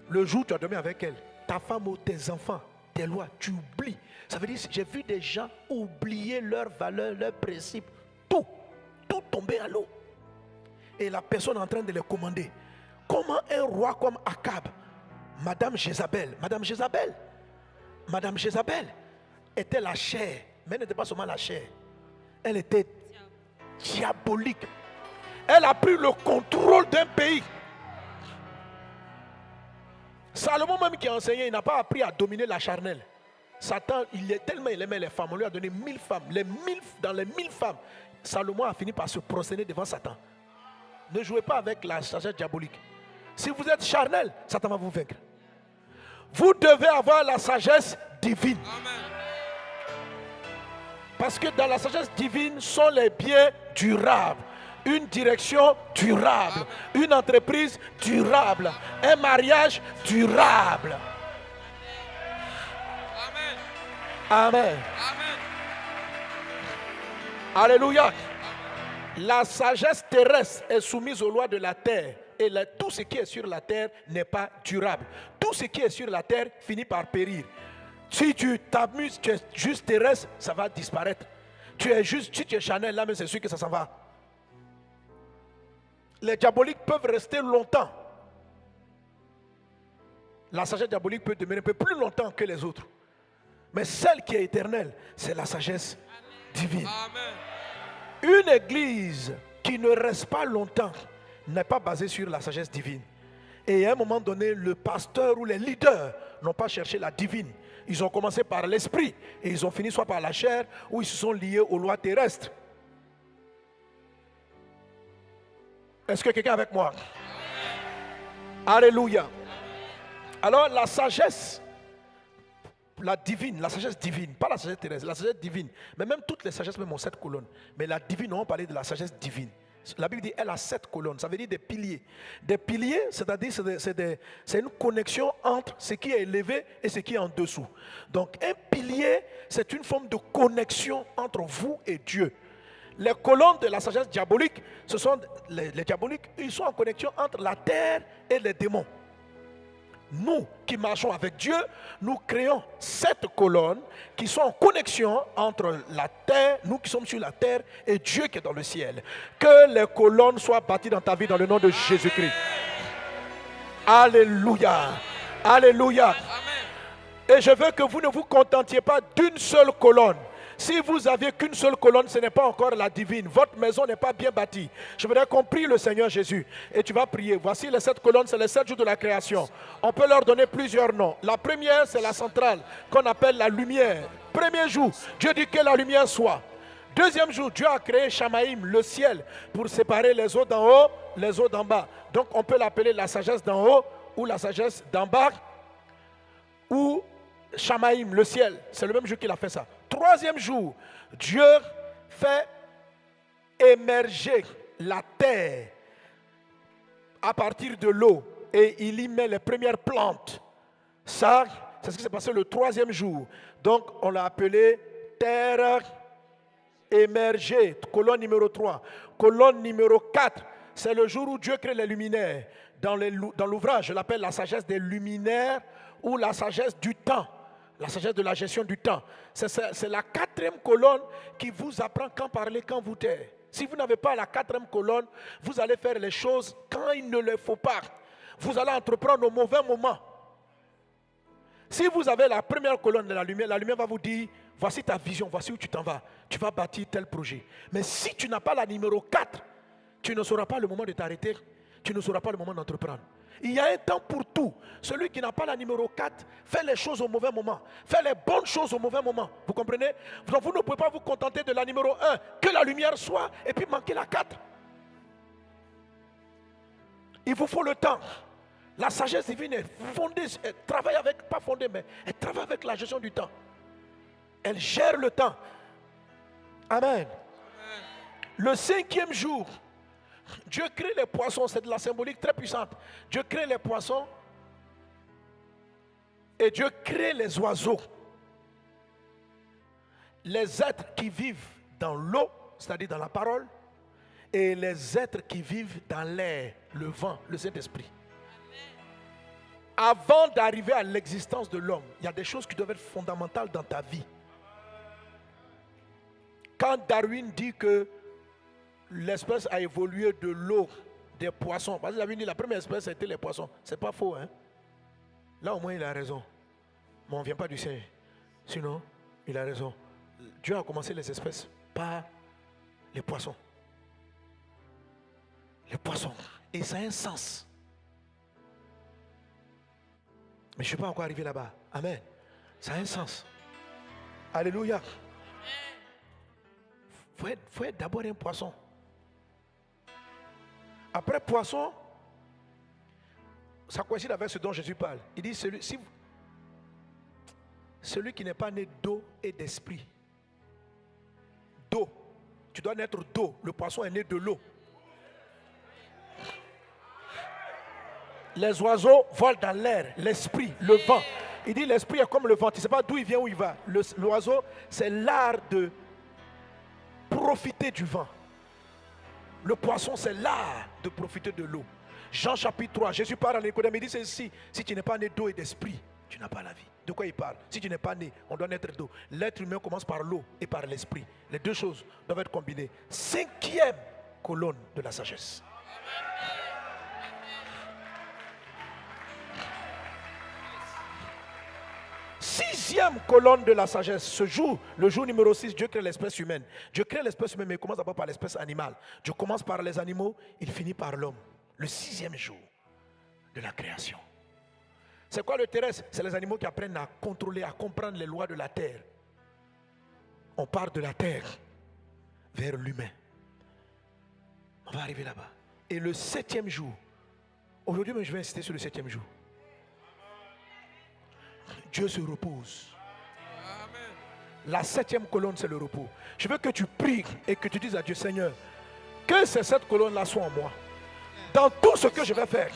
Le jour où tu as dormi avec elle, ta femme ou tes enfants, tes lois, tu oublies. Ça veut dire, j'ai vu des gens oublier leurs valeurs, leurs principes, tout tomber à l'eau. Et la personne est en train de les commander. Comment un roi comme Akab, Madame Jézabel était la chair, mais elle n'était pas seulement la chair, elle était diabolique. Elle a pris le contrôle d'un pays. Salomon même qui a enseigné, il n'a pas appris à dominer la charnelle. Satan, il aimait les femmes, on lui a donné 1000 femmes. Dans les 1000 femmes, Salomon a fini par se prosterner devant Satan. Ne jouez pas avec la sagesse diabolique. Si vous êtes charnel, Satan va vous vaincre. Vous devez avoir la sagesse divine. Amen. Parce que dans la sagesse divine sont les biens durables. Une direction durable. Amen. Une entreprise durable. Un mariage durable. Amen. Amen. Amen. Alléluia. Amen. La sagesse terrestre est soumise aux lois de la terre. Et tout ce qui est sur la terre n'est pas durable. Tout ce qui est sur la terre finit par périr. Si tu t'amuses, tu es juste terrestre, ça va disparaître. Si tu es charnel, là, mais c'est sûr que ça s'en va. Les diaboliques peuvent rester longtemps. La sagesse diabolique peut demeurer un peu plus longtemps que les autres. Mais celle qui est éternelle, c'est la sagesse divine. Amen. Une église qui ne reste pas longtemps n'est pas basée sur la sagesse divine. Et à un moment donné, le pasteur ou les leaders n'ont pas cherché la divine. Ils ont commencé par l'esprit et ils ont fini soit par la chair ou ils se sont liés aux lois terrestres. Est-ce que quelqu'un est avec moi? Alléluia. Alors la sagesse, la sagesse divine, pas la sagesse terrestre, la sagesse divine. Mais même toutes les sagesses même ont 7 colonnes. Mais la divine, on va parler de la sagesse divine. La Bible dit elle a 7 colonnes, ça veut dire des piliers. Des piliers, c'est-à-dire c'est une connexion entre ce qui est élevé et ce qui est en dessous. Donc un pilier, c'est une forme de connexion entre vous et Dieu. Les colonnes de la sagesse diabolique, ce sont les diaboliques, ils sont en connexion entre la terre et les démons. Nous qui marchons avec Dieu, nous créons 7 colonnes qui sont en connexion entre la terre, nous qui sommes sur la terre et Dieu qui est dans le ciel. Que les colonnes soient bâties dans ta vie dans le nom de Jésus-Christ. Alléluia. Alléluia. Et je veux que vous ne vous contentiez pas d'une seule colonne. Si vous aviez qu'une seule colonne, ce n'est pas encore la divine. Votre maison n'est pas bien bâtie. Je voudrais qu'on prie le Seigneur Jésus. Et tu vas prier. Voici les 7 colonnes, c'est les 7 jours de la création. On peut leur donner plusieurs noms. La première, c'est la centrale, qu'on appelle la lumière. Premier jour, Dieu dit que la lumière soit. Deuxième jour, Dieu a créé Shamaïm, le ciel, pour séparer les eaux d'en haut, les eaux d'en bas. Donc on peut l'appeler la sagesse d'en haut ou la sagesse d'en bas ou Shamaïm, le ciel. C'est le même jour qu'il a fait ça. Troisième jour, Dieu fait émerger la terre à partir de l'eau et il y met les premières plantes. Ça, c'est ce qui s'est passé le troisième jour. Donc on l'a appelé terre émergée, colonne numéro 3. Colonne numéro 4, c'est le jour où Dieu crée les luminaires. Dans l'ouvrage, je l'appelle la sagesse des luminaires ou la sagesse du temps. La sagesse de la gestion du temps. C'est la 4e colonne qui vous apprend quand parler, quand vous taire. Si vous n'avez pas la 4e colonne, vous allez faire les choses quand il ne le faut pas. Vous allez entreprendre au mauvais moment. Si vous avez la première colonne de la lumière va vous dire, voici ta vision, voici où tu t'en vas. Tu vas bâtir tel projet. Mais si tu n'as pas la numéro 4, tu ne sauras pas le moment de t'arrêter. Tu ne sauras pas le moment d'entreprendre. Il y a un temps pour tout. Celui qui n'a pas la numéro 4 fait les choses au mauvais moment. Fait les bonnes choses au mauvais moment. Vous comprenez? Donc vous ne pouvez pas vous contenter de la numéro 1. Que la lumière soit et puis manquer la 4. Il vous faut le temps. La sagesse divine est fondée, elle travaille avec, pas fondée, mais elle travaille avec la gestion du temps. Elle gère le temps. Amen. Le 5e jour, Dieu crée les poissons, c'est de la symbolique très puissante. Dieu crée les poissons et Dieu crée les oiseaux. Les êtres qui vivent dans l'eau, c'est-à-dire dans la parole, et les êtres qui vivent dans l'air, le vent, le Saint-Esprit. Avant d'arriver à l'existence de l'homme, il y a des choses qui doivent être fondamentales dans ta vie. Quand Darwin dit que l'espèce a évolué de l'eau, des poissons. Parce qu'il avait dit la première espèce c'était les poissons. C'est pas faux, hein? Là au moins il a raison. Mais on ne vient pas du singe. Sinon, il a raison. Dieu a commencé les espèces par les poissons. Les poissons. Et ça a un sens. Mais je ne suis pas encore arrivé là-bas. Amen. Ça a un sens. Alléluia. Il faut être d'abord un poisson. Après poisson, ça coïncide avec ce dont Jésus parle. Il dit, celui qui n'est pas né d'eau et d'esprit. D'eau. Tu dois naître d'eau. Le poisson est né de l'eau. Les oiseaux volent dans l'air, l'esprit, le vent. Il dit l'esprit est comme le vent. Tu ne sais pas d'où il vient, où il va. L'oiseau, c'est l'art de profiter du vent. Le poisson, c'est l'art de profiter de l'eau. Jean chapitre 3, Jésus parle à Nicodème, il dit ceci, si tu n'es pas né d'eau et d'esprit, tu n'as pas la vie. De quoi il parle? Si tu n'es pas né, on doit naître d'eau. L'être humain commence par l'eau et par l'esprit. Les deux choses doivent être combinées. 5e colonne de la sagesse. Sixième colonne de la sagesse. Ce jour, le jour numéro 6, Dieu crée l'espèce humaine. Dieu crée l'espèce humaine, mais il commence d'abord par l'espèce animale. Dieu commence par les animaux, il finit par l'homme. Le 6e jour de la création. C'est quoi le terrestre? C'est les animaux qui apprennent à contrôler, à comprendre les lois de la terre. On part de la terre vers l'humain. On va arriver là-bas. Et le 7e jour, aujourd'hui, je vais insister sur le 7e jour. Dieu se repose. La 7e colonne, c'est le repos. Je veux que tu pries et que tu dises à Dieu, Seigneur, que ces 7 colonnes-là soient en moi. Dans tout ce que je vais faire.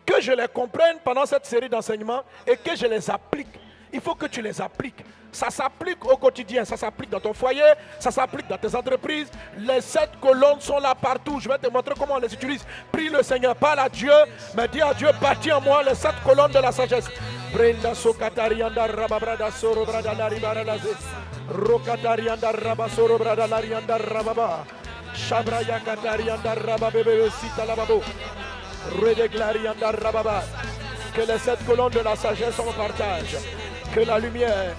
Que je les comprenne pendant cette série d'enseignements et que je les applique. Il faut que tu les appliques. Ça s'applique au quotidien, ça s'applique dans ton foyer, ça s'applique dans tes entreprises. Les 7 colonnes sont là partout. Je vais te montrer comment on les utilise. Prie le Seigneur, parle à Dieu, mais dis à Dieu, bâtis en moi les 7 colonnes de la sagesse. Brenda sokatarianda rababrada soro brada laribaralaze. Rokatarianda rabasoro brada larianda rababa. Shabraya katarianda rababebe sita lababo. Redeglarianda rababa. Que les 7 colonnes de la sagesse sont en partage. Que la lumière,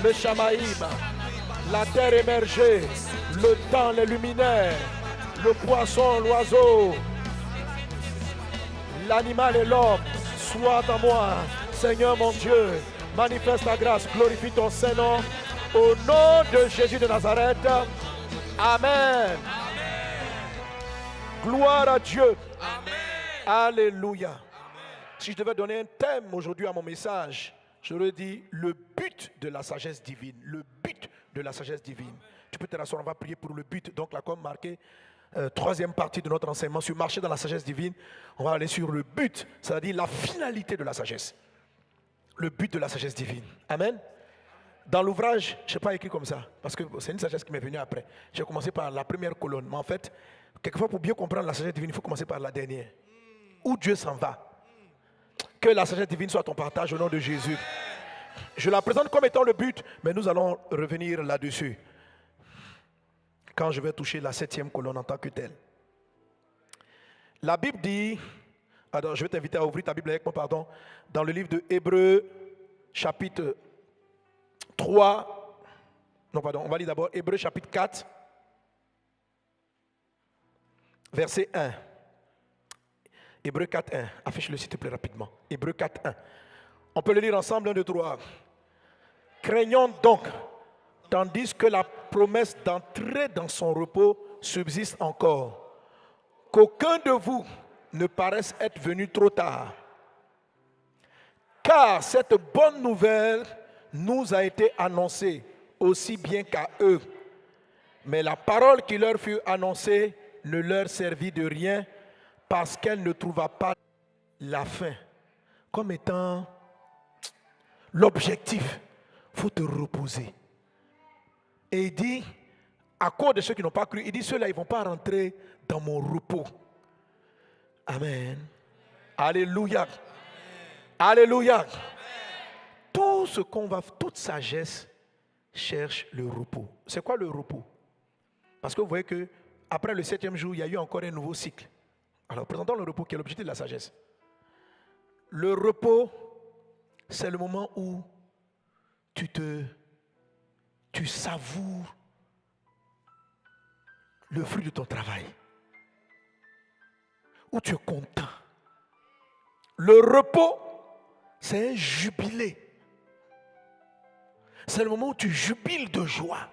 le Shamaïm, la terre émergée, le temps, les luminaires, le poisson, l'oiseau, l'animal et l'homme, soient en moi. Seigneur mon Dieu, manifeste ta grâce, glorifie ton Saint-Nom. Au nom de Jésus de Nazareth. Amen. Gloire à Dieu. Alléluia. Si je devais donner un thème aujourd'hui à mon message, j'aurais dit le but de la sagesse divine. Le but de la sagesse divine. Tu peux te rasseoir, on va prier pour le but. Donc là, comme marqué, troisième partie de notre enseignement sur marcher dans la sagesse divine, on va aller sur le but, c'est-à-dire la finalité de la sagesse. Le but de la sagesse divine. Amen. Dans l'ouvrage, je n'ai pas écrit comme ça, parce que c'est une sagesse qui m'est venue après. J'ai commencé par la première colonne, mais en fait, quelquefois pour bien comprendre la sagesse divine, il faut commencer par la dernière. Où Dieu s'en va. Que la sagesse divine soit ton partage au nom de Jésus. Je la présente comme étant le but, mais nous allons revenir là-dessus quand je vais toucher la 7e colonne en tant que telle. La Bible dit, alors je vais t'inviter à ouvrir ta Bible avec moi, pardon, dans le livre de Hébreux, chapitre 3, non pardon, on va lire d'abord Hébreux chapitre 4, verset 1. Hébreux 4, 1. Affiche-le s'il te plaît rapidement. Hébreux 4, 1. On peut le lire ensemble, 1, 2, 3. Craignons donc, tandis que la promesse d'entrer dans son repos subsiste encore, qu'aucun de vous ne paraisse être venu trop tard. Car cette bonne nouvelle nous a été annoncée aussi bien qu'à eux. Mais la parole qui leur fut annoncée ne leur servit de rien parce qu'elle ne trouva pas la fin comme étant l'objectif. Il faut te reposer. Et il dit, à cause de ceux qui n'ont pas cru, il dit, ceux-là, ils ne vont pas rentrer dans mon repos. Amen. Alléluia. Amen. Alléluia. Amen. Tout ce qu'on va, toute sagesse cherche le repos. C'est quoi le repos? Parce que vous voyez que après le 7e jour, il y a eu encore un nouveau cycle. Alors, présentons le repos qui est l'objectif de la sagesse. Le repos, c'est le moment où tu savoures le fruit de ton travail. Où tu es content. Le repos, c'est un jubilé. C'est le moment où tu jubiles de joie.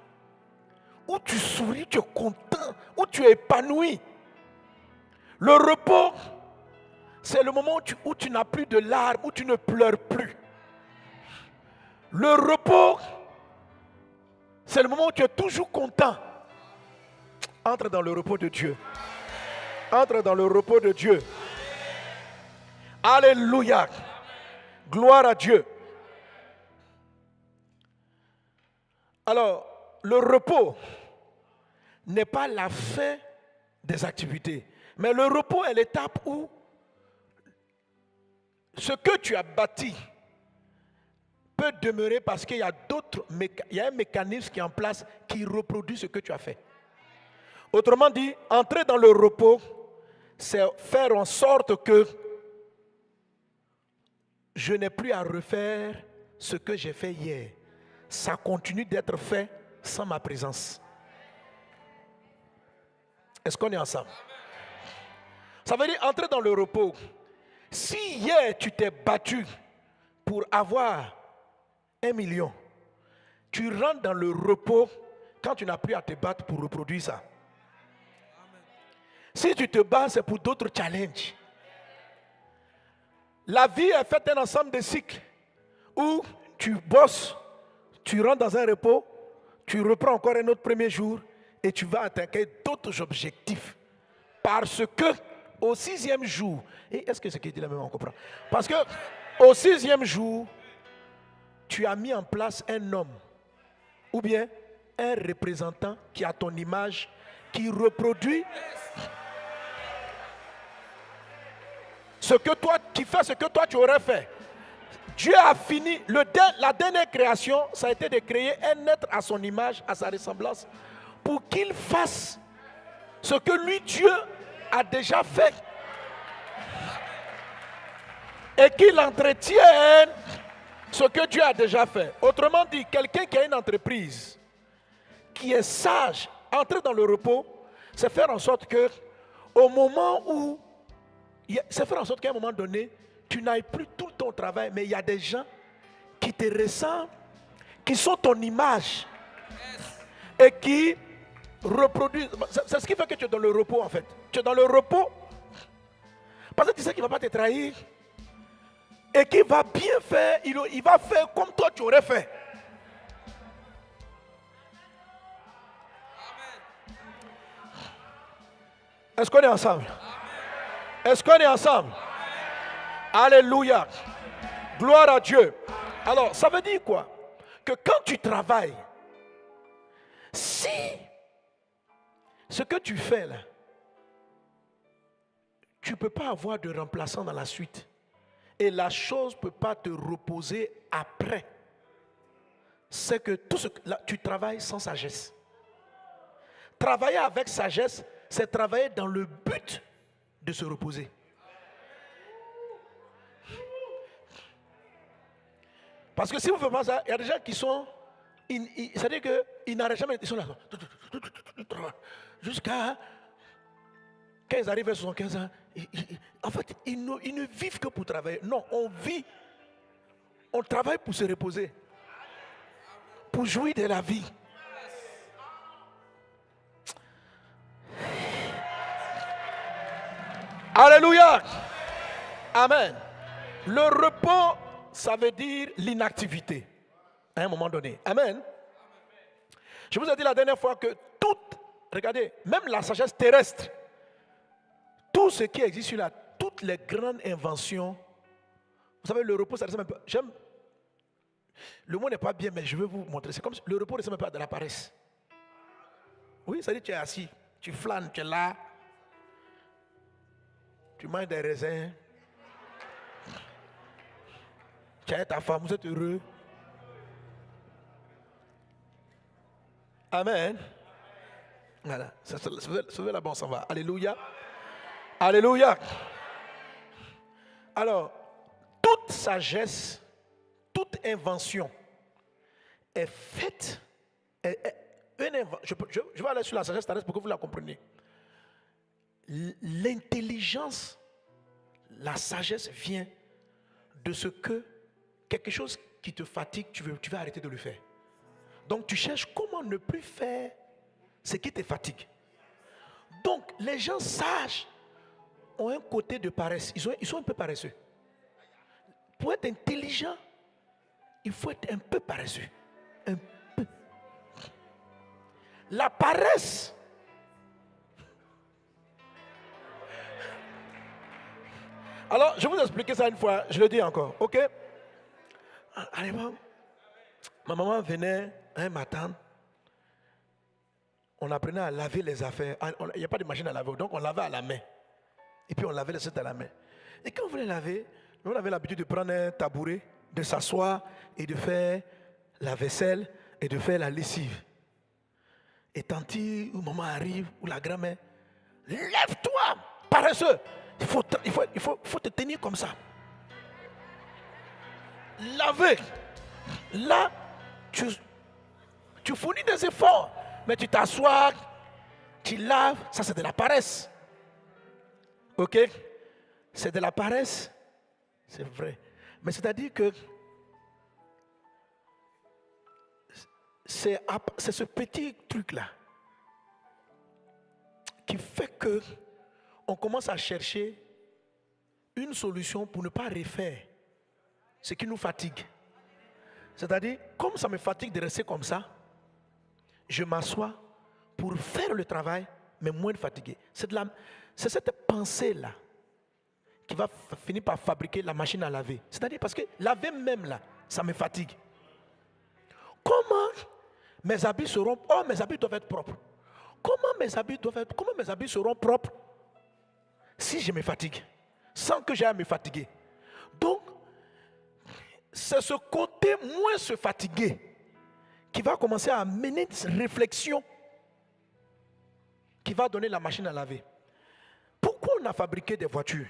Où tu souris, tu es content. Où tu es épanoui. Le repos, c'est le moment où tu n'as plus de larmes, où tu ne pleures plus. Le repos, c'est le moment où tu es toujours content. Entre dans le repos de Dieu. Entre dans le repos de Dieu. Alléluia. Gloire à Dieu. Alors, le repos n'est pas la fin des activités. Mais le repos est l'étape où ce que tu as bâti peut demeurer parce qu'il y a il y a un mécanisme qui est en place qui reproduit ce que tu as fait. Autrement dit, entrer dans le repos, c'est faire en sorte que je n'ai plus à refaire ce que j'ai fait hier. Ça continue d'être fait sans ma présence. Est-ce qu'on est ensemble? Ça veut dire entrer dans le repos. Si hier tu t'es battu pour avoir 1 million, tu rentres dans le repos quand tu n'as plus à te battre pour reproduire ça. Si tu te bats, c'est pour d'autres challenges. La vie est faite d'un ensemble de cycles où tu bosses, tu rentres dans un repos, tu reprends encore un autre premier jour et tu vas attaquer d'autres objectifs. Parce que au 6e jour, et est-ce que ce qui dit là même on comprend? Parce que au 6e jour, tu as mis en place un homme ou bien un représentant qui a ton image, qui reproduit ce que toi, qui fait ce que toi tu aurais fait. Dieu a fini, la dernière création, ça a été de créer un être à son image, à sa ressemblance, pour qu'il fasse ce que lui, Dieu, a déjà fait. et qu'il entretienne ce que Dieu a déjà fait. Autrement dit, quelqu'un qui a une entreprise, qui est sage, entrer dans le repos, c'est faire en sorte que, au moment où, c'est faire en sorte qu'à un moment donné, tu n'ailles plus tout le temps au travail, mais il y a des gens qui te ressemblent, qui sont ton image et qui reproduisent. C'est ce qui fait que tu es dans le repos en fait. Tu es dans le repos parce que tu sais qu'il ne va pas te trahir et qu'il va bien faire, il va faire comme toi tu aurais fait. Est-ce qu'on est ensemble? Est-ce qu'on est ensemble? Alléluia. Gloire à Dieu. Alors, ça veut dire quoi? Que quand tu travailles, si ce que tu fais là, tu ne peux pas avoir de remplaçant dans la suite et la chose ne peut pas te reposer après, c'est que tout ce que là, tu travailles sans sagesse. Travailler avec sagesse, c'est travailler dans le but de se reposer. Parce que si vous ne faites pas ça, il y a des gens qui sont, c'est-à-dire qu'ils n'arrêtent jamais, ils sont là, jusqu'à, quand ils arrivent à 75 ans, en fait, ils ne vivent que pour travailler. Non, on vit, on travaille pour se reposer, pour jouir de la vie. Alléluia. Amen. Le repos, ça veut dire l'inactivité à un moment donné. Amen. Je vous ai dit la dernière fois que regardez, même la sagesse terrestre, tout ce qui existe sur toutes les grandes inventions, vous savez, le repos, ça ressemble un peu. Le mot n'est pas bien, mais je vais vous montrer. C'est comme si le repos ne ressemble pas à de la paresse. Oui, ça dit tu es assis, tu flânes, tu es là, tu manges des raisins. Tu as ta femme, vous êtes heureux. Amen. Voilà. C'est là-bas, on s'en va. Alléluia. Alléluia. Alors, toute sagesse, toute invention est faite. Je vais aller sur la sagesse pour que vous la compreniez. L'intelligence, la sagesse vient de ce que quelque chose qui te fatigue, tu vas arrêter de le faire. Donc tu cherches comment ne plus faire ce qui te fatigue. Donc les gens sages ont un côté de paresse. Ils sont un peu paresseux. Pour être intelligent, il faut être un peu paresseux. Un peu. La paresse. Alors, je vais vous expliquer ça une fois. Je le dis encore. Ok? Allez, ma maman venait un matin. On apprenait à laver les affaires. Il n'y a pas de machine à laver. Donc, on lavait à la main. Et puis, on lavait les assiettes à la main. Et quand on voulait laver, on avait l'habitude de prendre un tabouret, de s'asseoir et de faire la vaisselle et de faire la lessive. Et tanti ou maman arrive, ou la grand-mère, lève-toi, paresseux. Il faut te tenir comme ça. Laver. Là, tu fournis des efforts, mais tu t'assois, tu laves, ça c'est de la paresse. Ok? C'est de la paresse, c'est vrai. Mais c'est-à-dire que c'est ce petit truc-là qui fait que on commence à chercher une solution pour ne pas refaire ce qui nous fatigue. C'est-à-dire, comme ça me fatigue de rester comme ça, je m'assois pour faire le travail, mais moins fatigué. C'est cette pensée-là qui va finir par fabriquer la machine à laver. C'est-à-dire parce que laver même là, ça me fatigue. Comment mes habits seront... Oh, mes habits doivent être propres. Comment mes habits seront propres si je me fatigue, sans que j'aie à me fatiguer? Donc, c'est ce côté moins se fatiguer qui va commencer à mener une réflexion qui va donner la machine à laver. Pourquoi on a fabriqué des voitures?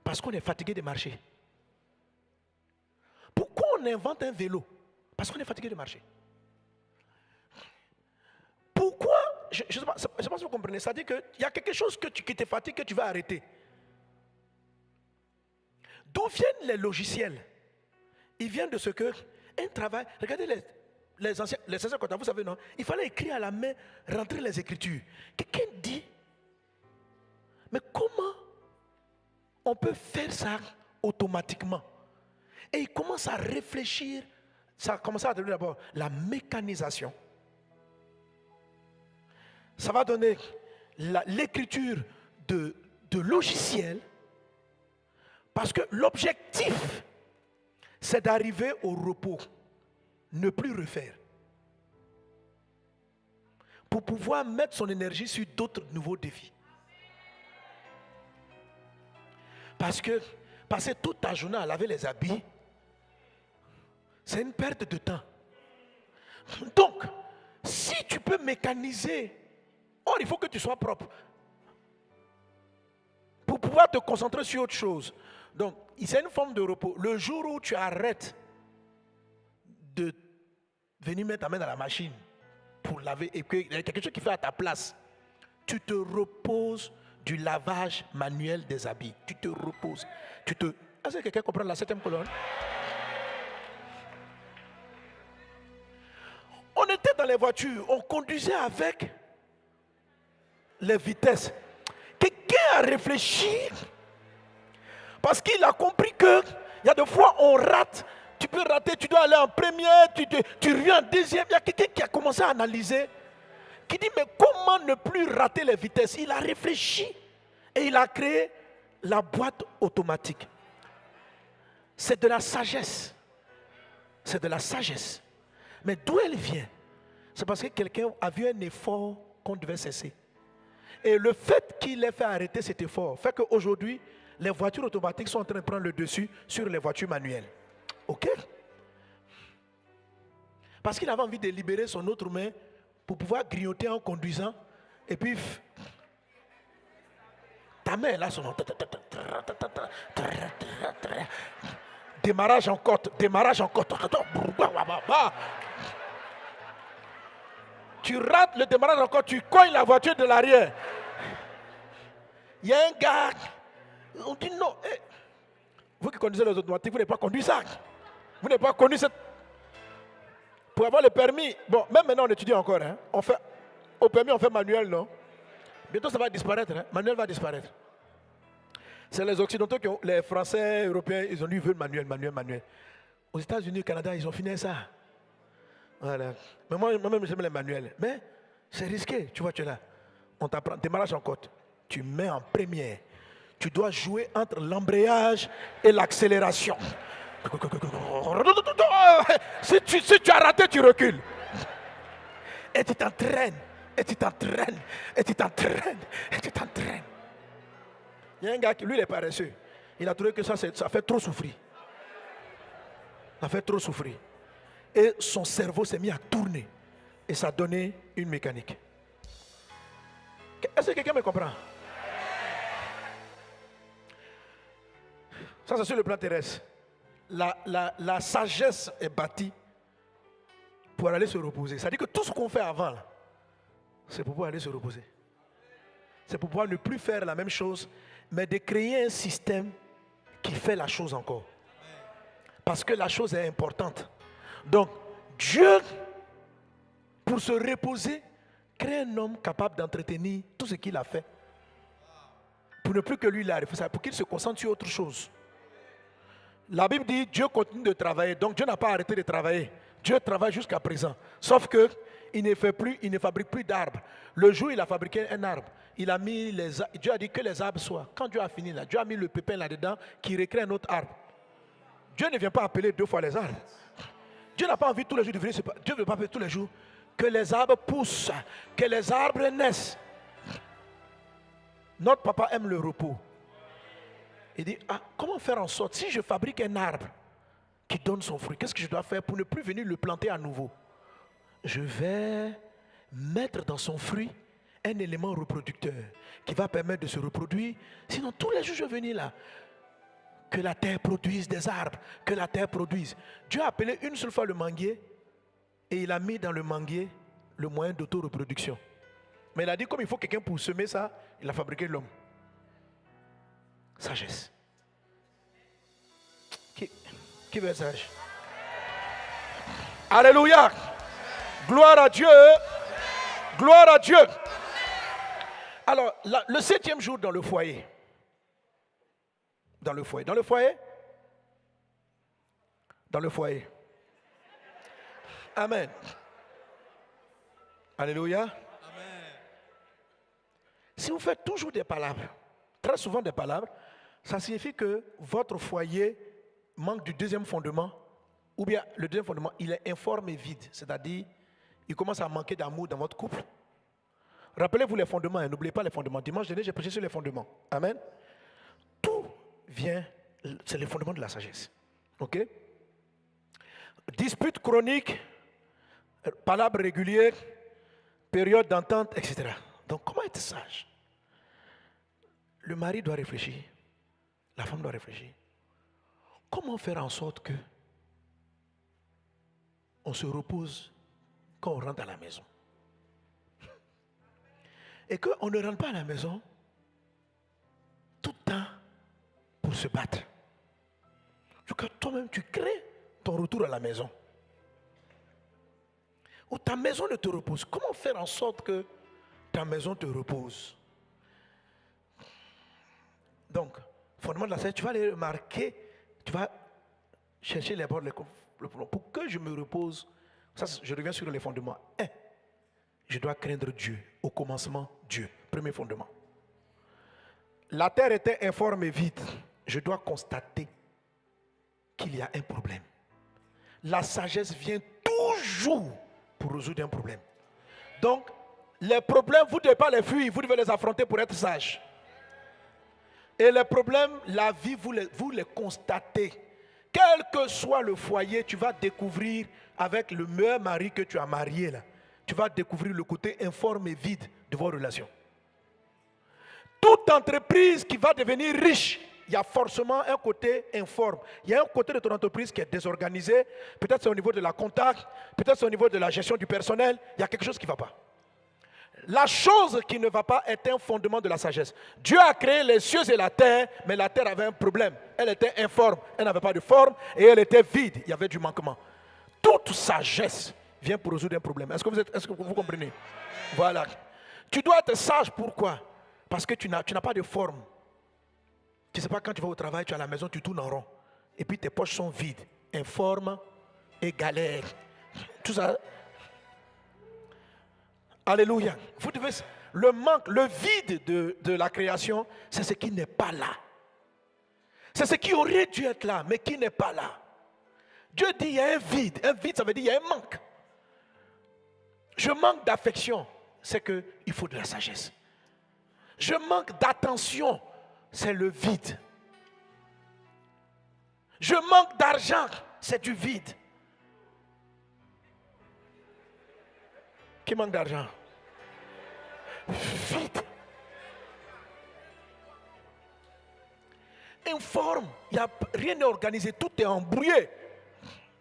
Parce qu'on est fatigué de marcher. on invente un vélo parce qu'on est fatigué de marcher. Pourquoi? Je ne sais pas si vous comprenez. C'est-à-dire qu'il y a quelque chose qui te fatigue que tu vas arrêter. D'où viennent les logiciels? Ils viennent de ce que un travail. Regardez les anciens comptables, vous savez, non? Il fallait écrire à la main, rentrer les écritures. Quelqu'un dit, mais comment on peut faire ça automatiquement? Et il commence à réfléchir. Ça a commencé à donner d'abord la mécanisation. Ça va donner l'écriture de logiciels. Parce que l'objectif, c'est d'arriver au repos. Ne plus refaire. Pour pouvoir mettre son énergie sur d'autres nouveaux défis. Parce que passer toute ta journée à laver les habits, c'est une perte de temps. Donc, si tu peux mécaniser, or il faut que tu sois propre. Pour pouvoir te concentrer sur autre chose. Donc, c'est une forme de repos. Le jour où tu arrêtes de venir mettre ta main dans la machine pour laver et qu'il y a quelque chose qui fait à ta place, tu te reposes du lavage manuel des habits. Tu te reposes. Est-ce que quelqu'un comprend la 7e colonne? On était dans les voitures, on conduisait avec les vitesses. Quelqu'un a réfléchi parce qu'il a compris que il y a des fois on rate. Tu peux rater, tu dois aller en première, tu reviens en deuxième. Il y a quelqu'un qui a commencé à analyser, qui dit mais comment ne plus rater les vitesses? Il a réfléchi et il a créé la boîte automatique. C'est de la sagesse. C'est de la sagesse. Mais d'où elle vient? C'est parce que quelqu'un a vu un effort qu'on devait cesser. Et le fait qu'il ait fait arrêter cet effort fait qu'aujourd'hui, les voitures automatiques sont en train de prendre le dessus sur les voitures manuelles. Ok? Parce qu'il avait envie de libérer son autre main pour pouvoir grignoter en conduisant. Et puis, ta main là, son démarrage en côte, démarrage en côte. Tu rates le démarrage en côte, tu cognes la voiture de l'arrière. Il y a un gars, on dit non. Vous qui conduisez les automatiques, vous n'avez pas conduit ça. Vous n'avez pas connu cette... Pour avoir le permis, bon, même maintenant on étudie encore. Hein, au permis, on fait manuel, non? Bientôt ça va disparaître. Hein, manuel va disparaître. C'est les Occidentaux, les Français, Européens, ils ont dit, ils veulent manuel. Aux États-Unis, au Canada, ils ont fini ça. Voilà. Mais moi-même, j'aime les manuels. Mais c'est risqué, tu vois, tu es là. On t'apprend, démarrage en côte. Tu mets en première. Tu dois jouer entre l'embrayage et l'accélération. Si tu as raté, tu recules. Et tu t'entraînes. Il y a un gars qui, lui, il est paresseux. Il a trouvé que ça fait trop souffrir. Ça fait trop souffrir. Et son cerveau s'est mis à tourner. Et ça a donné une mécanique. Est-ce que quelqu'un me comprend? Ça, c'est sur le plan terrestre. La sagesse est bâtie pour aller se reposer. C'est-à-dire que tout ce qu'on fait avant, c'est pour pouvoir aller se reposer. C'est pour pouvoir ne plus faire la même chose, mais de créer un système qui fait la chose encore. Parce que la chose est importante. Donc, Dieu, pour se reposer, crée un homme capable d'entretenir tout ce qu'il a fait. Pour ne plus que lui l'arrive, pour qu'il se concentre sur autre chose. La Bible dit Dieu continue de travailler, donc Dieu n'a pas arrêté de travailler. Dieu travaille jusqu'à présent. Sauf que il ne fabrique plus d'arbres. Le jour où il a fabriqué un arbre, il a mis Dieu a dit que les arbres soient. Quand Dieu a fini là, Dieu a mis le pépin là-dedans qui recrée un autre arbre. Dieu ne vient pas appeler 2 fois les arbres. Dieu n'a pas envie tous les jours de venir. Dieu ne veut pas appeler tous les jours que les arbres poussent, que les arbres naissent. Notre papa aime le repos. Il dit, comment faire en sorte, si je fabrique un arbre qui donne son fruit, qu'est-ce que je dois faire pour ne plus venir le planter à nouveau? Je vais mettre dans son fruit un élément reproducteur qui va permettre de se reproduire. Sinon, tous les jours, je vais venir là. que la terre produise des arbres, que la terre produise. Dieu a appelé une seule fois le manguier et il a mis dans le manguier le moyen d'autoreproduction. Mais il a dit comme il faut quelqu'un pour semer ça, il a fabriqué l'homme. Sagesse. Qui veut être sage? Alléluia. Gloire à Dieu. Gloire à Dieu. Alors, le 7e jour dans le foyer. Dans le foyer. Dans le foyer. Dans le foyer. Amen. Alléluia. Amen. Si vous faites toujours des palabres, très souvent des palabres, ça signifie que votre foyer manque du deuxième fondement, ou bien le deuxième fondement, il est informe et vide. C'est-à-dire, il commence à manquer d'amour dans votre couple. Rappelez-vous les fondements, hein, n'oubliez pas les fondements. Dimanche dernier, j'ai prêché sur les fondements. Amen. Tout vient, c'est les fondements de la sagesse. Ok? Dispute chronique, palabres régulières, période d'entente, etc. Donc, comment être sage? Le mari doit réfléchir, la femme doit réfléchir. Comment faire en sorte que on se repose quand on rentre à la maison? Et qu'on ne rentre pas à la maison tout le temps pour se battre. Que toi-même tu crées ton retour à la maison. Ou ta maison ne te repose. Comment faire en sorte que ta maison te repose? Donc, fondement de la sagesse, tu vas aller remarquer, tu vas chercher les bords, pour que je me repose. Ça, je reviens sur les fondements. Je dois craindre Dieu. Au commencement, Dieu. Premier fondement. La terre était informe et vide. Je dois constater qu'il y a un problème. La sagesse vient toujours pour résoudre un problème. Donc, les problèmes, vous ne devez pas les fuir, vous devez les affronter pour être sage. Et les problèmes, la vie, vous les constatez. Quel que soit le foyer, tu vas découvrir avec le meilleur mari que tu as marié là, tu vas découvrir le côté informe et vide de vos relations. Toute entreprise qui va devenir riche, il y a forcément un côté informe. Il y a un côté de ton entreprise qui est désorganisé. Peut-être c'est au niveau de la comptable, peut-être c'est au niveau de la gestion du personnel. Il y a quelque chose qui ne va pas. La chose qui ne va pas est un fondement de la sagesse. Dieu a créé les cieux et la terre, mais la terre avait un problème. Elle était informe, elle n'avait pas de forme et elle était vide. Il y avait du manquement. Toute sagesse vient pour résoudre un problème. Est-ce que vous comprenez? Voilà. Tu dois être sage, pourquoi? Parce que tu n'as pas de forme. Tu ne sais pas, quand tu vas au travail, tu es à la maison, tu tournes en rond. Et puis tes poches sont vides, informes et galères. Tout ça. Alléluia. Vous devez, le manque, le vide de la création, c'est ce qui n'est pas là. C'est ce qui aurait dû être là, mais qui n'est pas là. Dieu dit il y a un vide. Un vide, ça veut dire il y a un manque. Je manque d'affection, c'est qu'il faut de la sagesse. Je manque d'attention, c'est le vide. Je manque d'argent, c'est du vide. Qui manque d'argent? Vide. Informe, rien n'est organisé, tout est embrouillé.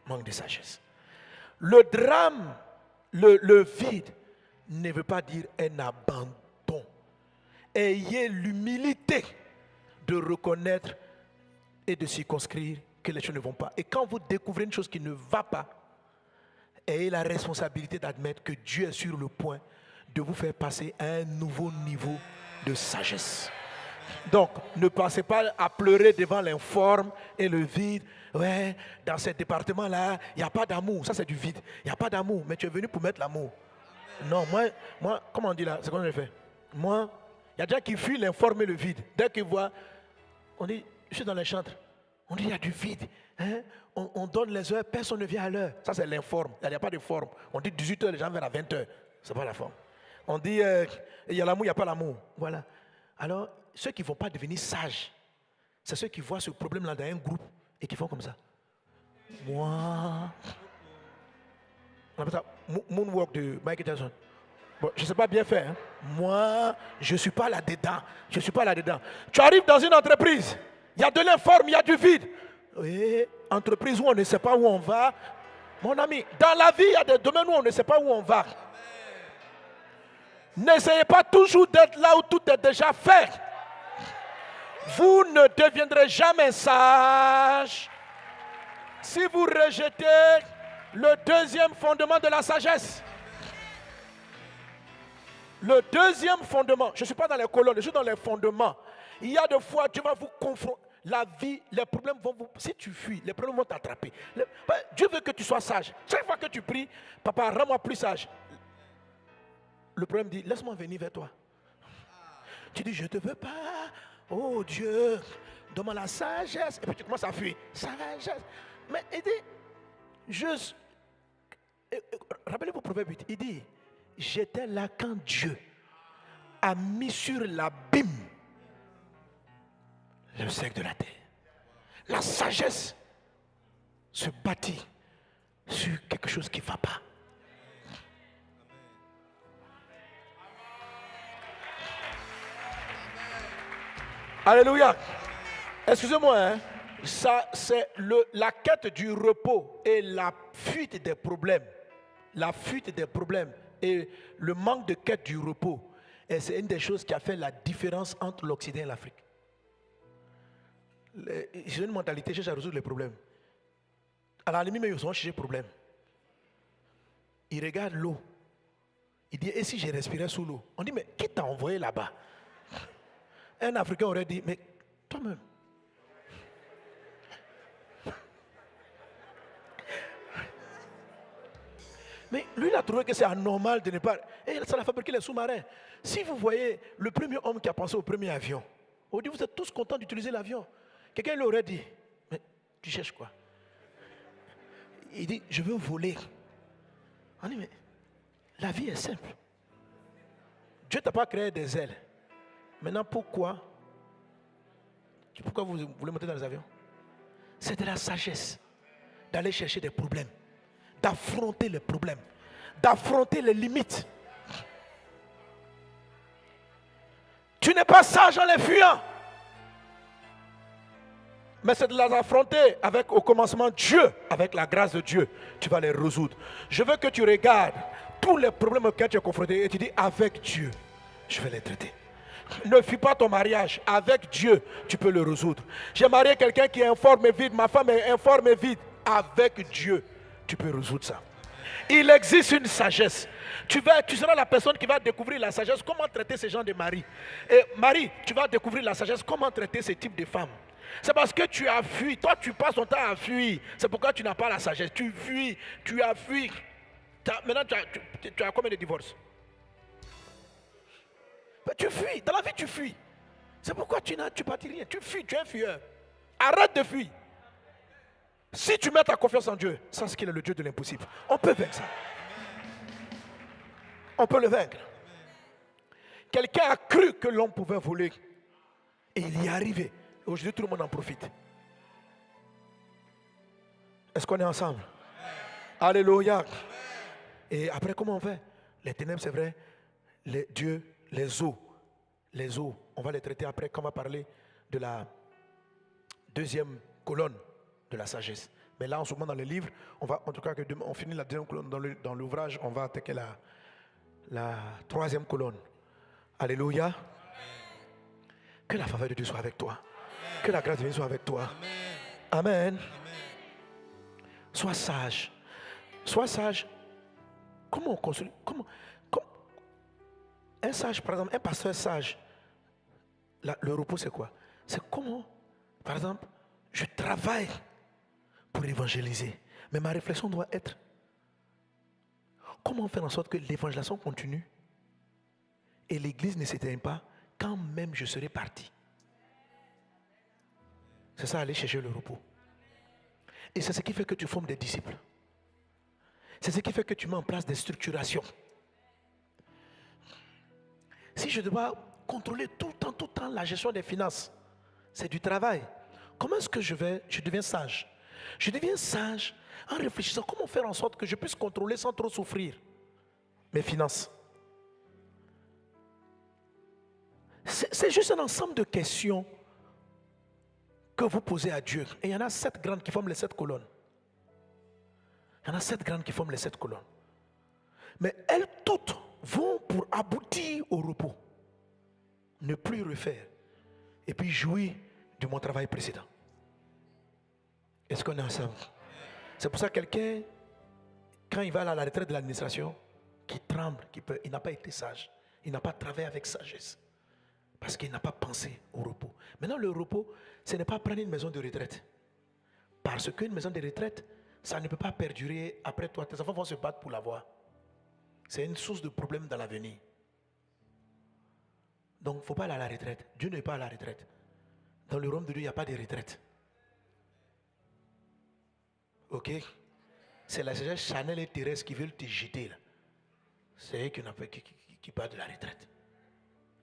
Manque de sagesse. Le drame, le vide, ne veut pas dire un abandon. Ayez l'humilité de reconnaître et de circonscrire que les choses ne vont pas. Et quand vous découvrez une chose qui ne va pas, ayez la responsabilité d'admettre que Dieu est sur le point de vous faire passer à un nouveau niveau de sagesse. Donc, ne passez pas à pleurer devant l'informe et le vide. Ouais, dans ce département-là, il n'y a pas d'amour. Ça, c'est du vide. Il n'y a pas d'amour, mais tu es venu pour mettre l'amour. Non, moi, comment on dit là? C'est comment on fait? Moi, il y a des gens qui fuient l'informe et le vide. Dès qu'ils voient, on dit, je suis dans les chantres. On dit, il y a du vide. Hein? On donne les heures, personne ne vient à l'heure. Ça, c'est l'informe. Il n'y a pas de forme. On dit 18h, les gens viennent à 20h. Ce n'est pas la forme. On dit, il y a l'amour, il n'y a pas l'amour. Voilà. Alors, ceux qui ne vont pas devenir sages, c'est ceux qui voient ce problème-là dans un groupe et qui font comme ça. Moi. On appelle ça Moonwalk de Michael Jackson. Bon, je ne sais pas bien faire. Hein. Moi, je ne suis pas là-dedans. Je ne suis pas là-dedans. Tu arrives dans une entreprise. Il y a de l'informe, il y a du vide. Oui, entreprise où on ne sait pas où on va. Mon ami, dans la vie, il y a des domaines où on ne sait pas où on va. N'essayez pas toujours d'être là où tout est déjà fait. Vous ne deviendrez jamais sage si vous rejetez le deuxième fondement de la sagesse. Le deuxième fondement, je ne suis pas dans les colonnes, je suis dans les fondements. Il y a des fois, tu vas vous confronter. La vie, les problèmes vont vous... Si tu fuis, les problèmes vont t'attraper. Dieu veut que tu sois sage. Chaque fois que tu pries, papa, rends-moi plus sage. Le problème dit, laisse-moi venir vers toi. Tu dis, je ne te veux pas. Oh Dieu, donne-moi la sagesse. Et puis tu commences à fuir. Sagesse. Mais il dit, rappelez-vous Proverbe 8, il dit, j'étais là quand Dieu a mis sur l'abîme le cercle de la terre. La sagesse se bâtit sur quelque chose qui ne va pas. Alléluia. Excusez-moi, hein. Ça, c'est la quête du repos et la fuite des problèmes. La fuite des problèmes et le manque de quête du repos. Et c'est une des choses qui a fait la différence entre l'Occident et l'Afrique. J'ai une mentalité, cherche à résoudre les problèmes. À la limite, mais ils ont cherché le problème. Ils regardent l'eau. Ils disent, et si je respirais sous l'eau? On dit, mais qui t'a envoyé là-bas? Un Africain aurait dit, mais toi-même. Mais lui, il a trouvé que c'est anormal de ne pas... Et ça a fabriqué les sous-marins. Si vous voyez le premier homme qui a pensé au premier avion, on dit, vous êtes tous contents d'utiliser l'avion. Quelqu'un lui aurait dit, mais tu cherches quoi? Il dit, je veux voler. On dit, mais la vie est simple. Dieu ne t'a pas créé des ailes. Maintenant, pourquoi vous voulez monter dans les avions? C'est de la sagesse d'aller chercher des problèmes, d'affronter les problèmes, d'affronter les limites. Tu n'es pas sage en les fuyant. Mais c'est de les affronter avec au commencement Dieu, avec la grâce de Dieu, tu vas les résoudre. Je veux que tu regardes tous les problèmes auxquels tu es confronté et tu dis avec Dieu, je vais les traiter. Ne fuis pas ton mariage, avec Dieu, tu peux le résoudre. J'ai marié quelqu'un qui est informe et vide, ma femme est informe et vide, avec Dieu, tu peux résoudre ça. Il existe une sagesse. Tu seras la personne qui va découvrir la sagesse, comment traiter ces gens de mari. Et Marie, tu vas découvrir la sagesse, comment traiter ce type de femmes. C'est parce que tu as fui. Toi, tu passes ton temps à fuir. C'est pourquoi tu n'as pas la sagesse. Tu fuis. Tu as fui. Maintenant, tu as combien de divorces? Mais tu fuis. Dans la vie, tu fuis. C'est pourquoi tu bâtis rien. Tu fuis. Tu es un fuyeur. Arrête de fuir. Si tu mets ta confiance en Dieu, sache qu'il est le Dieu de l'impossible. On peut vaincre ça. On peut le vaincre. Quelqu'un a cru que l'homme pouvait voler. Et il y est arrivé. Aujourd'hui, tout le monde en profite. Est-ce qu'on est ensemble? Alléluia. Et après, comment on fait? Les ténèbres, c'est vrai. Les eaux, on va les traiter après quand on va parler de la deuxième colonne de la sagesse. Mais là, en ce moment, dans le livre, on va, en tout cas, on finit la deuxième colonne dans l'ouvrage, on va attaquer la troisième colonne. Alléluia. Que la faveur de Dieu soit avec toi. Que la grâce de Dieu soit avec toi. Amen. Sois sage. Sois sage. Comment on construit? Un sage, par exemple, un pasteur sage, le repos c'est quoi? C'est comment, par exemple, je travaille pour évangéliser. Mais ma réflexion doit être, comment faire en sorte que l'évangélisation continue et l'église ne s'éteigne pas quand même je serai parti. C'est ça, aller chercher le repos. Et c'est ce qui fait que tu formes des disciples. C'est ce qui fait que tu mets en place des structurations. Si je dois contrôler tout le temps la gestion des finances, c'est du travail. Comment est-ce que je deviens sage? Je deviens sage en réfléchissant comment faire en sorte que je puisse contrôler sans trop souffrir mes finances. C'est juste un ensemble de questions que vous posez à Dieu, et il y en a 7 grandes qui forment les 7 colonnes. Il y en a 7 grandes qui forment les 7 colonnes. Mais elles toutes vont pour aboutir au repos. Ne plus refaire. Et puis jouir de mon travail précédent. Est-ce qu'on est ensemble? C'est pour ça que quelqu'un, quand il va à la retraite de l'administration, qui tremble, il n'a pas été sage. Il n'a pas travaillé avec sagesse. Parce qu'il n'a pas pensé au repos. Maintenant, le repos, ce n'est pas prendre une maison de retraite. Parce qu'une maison de retraite, ça ne peut pas perdurer après toi. Tes enfants vont se battre pour l'avoir. C'est une source de problème dans l'avenir. Donc, il ne faut pas aller à la retraite. Dieu n'est pas à la retraite. Dans le royaume de Dieu, il n'y a pas de retraite. Ok? C'est la sagesse Chanel et Thérèse qui veulent te jeter là. C'est eux qui parlent de la retraite.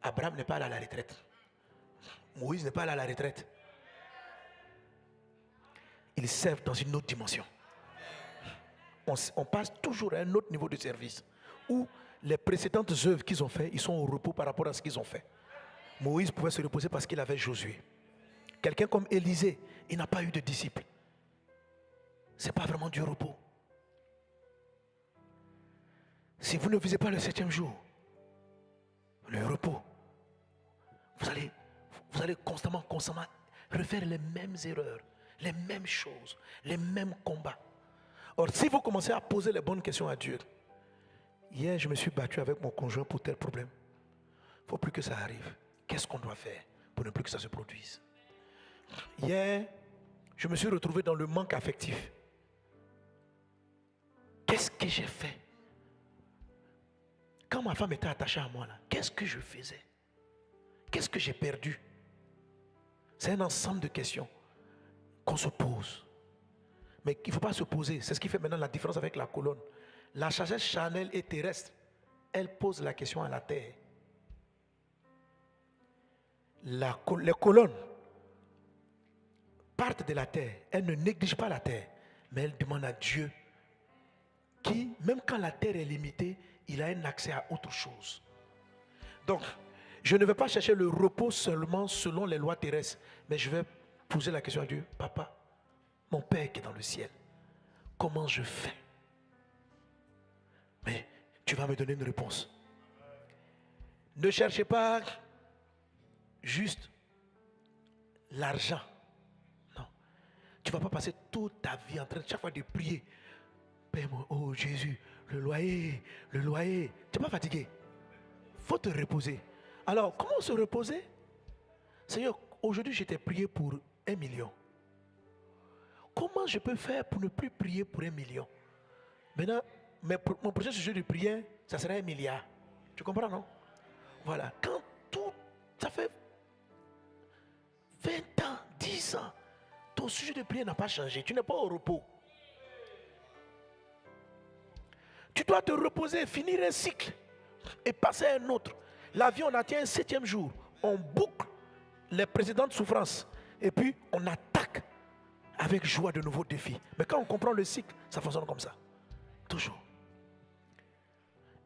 Abraham n'est pas allé à la retraite. Moïse n'est pas allé à la retraite. Ils servent dans une autre dimension. On passe toujours à un autre niveau de service où les précédentes œuvres qu'ils ont faites, ils sont au repos par rapport à ce qu'ils ont fait. Moïse pouvait se reposer parce qu'il avait Josué. Quelqu'un comme Élisée, il n'a pas eu de disciples. Ce n'est pas vraiment du repos. Si vous ne visez pas le 7e jour, le repos, vous allez constamment refaire les mêmes erreurs, les mêmes choses, les mêmes combats. Or, si vous commencez à poser les bonnes questions à Dieu, hier je me suis battu avec mon conjoint pour tel problème. Il ne faut plus que ça arrive. Qu'est-ce qu'on doit faire pour ne plus que ça se produise? Hier, je me suis retrouvé dans le manque affectif. Qu'est-ce que j'ai fait? Quand ma femme était attachée à moi, là, qu'est-ce que je faisais? Qu'est-ce que j'ai perdu? C'est un ensemble de questions qu'on se pose. Mais il ne faut pas se poser. C'est ce qui fait maintenant la différence avec la colonne. La sagesse charnelle et terrestre, elle pose la question à la terre. Les colonnes partent de la terre. Elles ne négligent pas la terre, mais elles demandent à Dieu qui, même quand la terre est limitée, il a un accès à autre chose. Donc, je ne vais pas chercher le repos seulement selon les lois terrestres, mais je vais poser la question à Dieu. Papa, mon Père qui est dans le ciel, comment je fais? Mais tu vas me donner une réponse. Ne cherchez pas juste l'argent. Non. Tu ne vas pas passer toute ta vie en train de chaque fois de prier. Père, oh Jésus, le loyer. Tu n'es pas fatigué. Il faut te reposer. Alors, comment se reposer? Seigneur, aujourd'hui, je t'ai prié pour 1 million. Comment je peux faire pour ne plus prier pour 1 million? Maintenant, mon prochain sujet de prière, ça sera 1 milliard. Tu comprends, non? Voilà. Quand tout, ça fait 20 ans, 10 ans, ton sujet de prière n'a pas changé. Tu n'es pas au repos. Tu dois te reposer, finir un cycle et passer à un autre. La vie, on atteint un 7e jour. On boucle les précédentes souffrances. Et puis, on attaque avec joie de nouveaux défis. Mais quand on comprend le cycle, ça fonctionne comme ça. Toujours.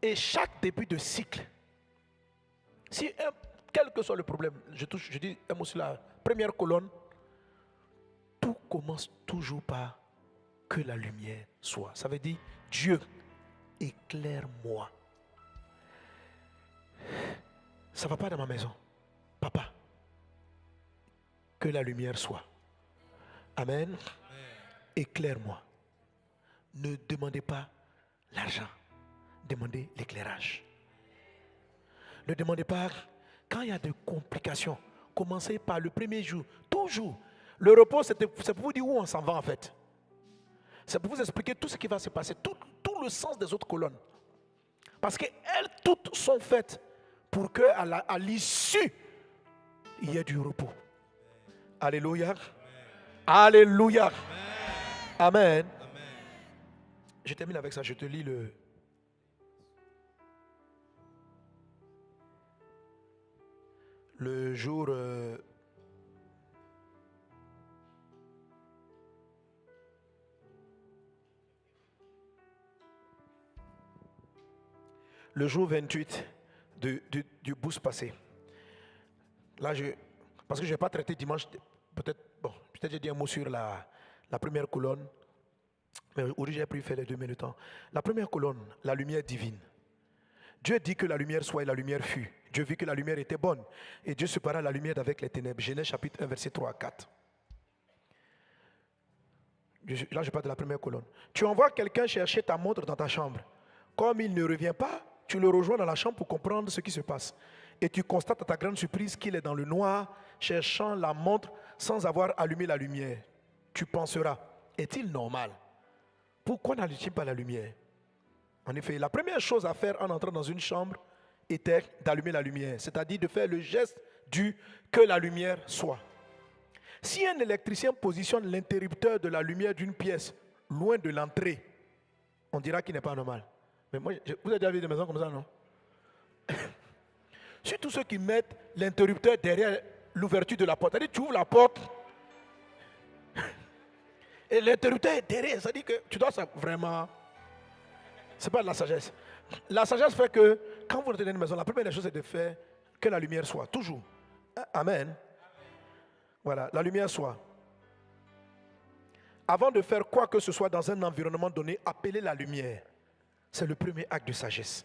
Et chaque début de cycle, quel que soit le problème, je dis un mot sur la première colonne, tout commence toujours par que la lumière soit. Ça veut dire, Dieu, éclaire-moi. Ça ne va pas dans ma maison. Papa, que la lumière soit. Amen. Amen. Éclaire-moi. Ne demandez pas l'argent. Demandez l'éclairage. Ne demandez pas, quand il y a des complications, commencez par le premier jour. Toujours. Le repos, c'est pour vous dire où on s'en va en fait. C'est pour vous expliquer tout ce qui va se passer, tout le sens des autres colonnes. Parce qu'elles toutes sont faites pour qu'à l'issue, il y ait du repos. Alléluia. Amen. Alléluia. Amen. Amen. Je termine avec ça, je te lis le jour... le jour 28 du boost passé. Là, parce que je n'ai pas traité dimanche peut-être j'ai dit un mot sur la première colonne, mais aujourd'hui j'ai préféré les 2 minutes. La première colonne, la lumière divine. Dieu dit que la lumière soit et la lumière fut. Dieu vit que la lumière était bonne et Dieu sépara la lumière d'avec les ténèbres. Genèse chapitre 1, verset 3 à 4. Là, je parle de la première colonne. Tu envoies quelqu'un chercher ta montre dans ta chambre. Comme il ne revient pas, tu le rejoins dans la chambre pour comprendre ce qui se passe. Et tu constates à ta grande surprise qu'il est dans le noir, cherchant la montre sans avoir allumé la lumière. Tu penseras, est-il normal? Pourquoi n'allume-t-il pas la lumière? En effet, la première chose à faire en entrant dans une chambre était d'allumer la lumière, c'est-à-dire de faire le geste du que la lumière soit. Si un électricien positionne l'interrupteur de la lumière d'une pièce loin de l'entrée, on dira qu'il n'est pas normal. Mais moi, vous avez déjà vu des maisons comme ça, non? Surtout ceux qui mettent l'interrupteur derrière l'ouverture de la porte. C'est-à-dire, tu ouvres la porte et l'interrupteur est derrière. C'est-à-dire que tu dois vraiment... Ce n'est pas de la sagesse. La sagesse fait que quand vous entrez dans une maison, la première des choses est de faire que la lumière soit. Toujours. Amen. Voilà, la lumière soit. Avant de faire quoi que ce soit dans un environnement donné, appelez la lumière. C'est le premier acte de sagesse.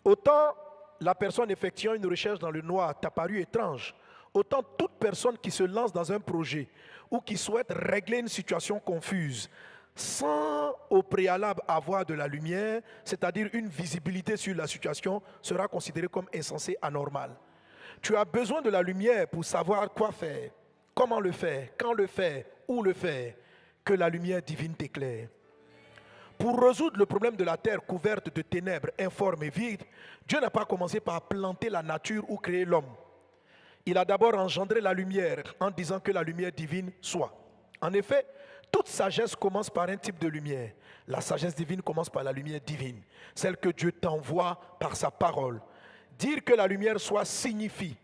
Autant la personne effectuant une recherche dans le noir t'a paru étrange, autant toute personne qui se lance dans un projet ou qui souhaite régler une situation confuse sans au préalable avoir de la lumière, c'est-à-dire une visibilité sur la situation, sera considérée comme insensée, anormale. Tu as besoin de la lumière pour savoir quoi faire, comment le faire, quand le faire, où le faire, que la lumière divine t'éclaire. Pour résoudre le problème de la terre couverte de ténèbres, informe et vide, Dieu n'a pas commencé par planter la nature ou créer l'homme. Il a d'abord engendré la lumière en disant que la lumière divine soit. En effet, toute sagesse commence par un type de lumière. La sagesse divine commence par la lumière divine, celle que Dieu t'envoie par sa parole. Dire que la lumière soit signifie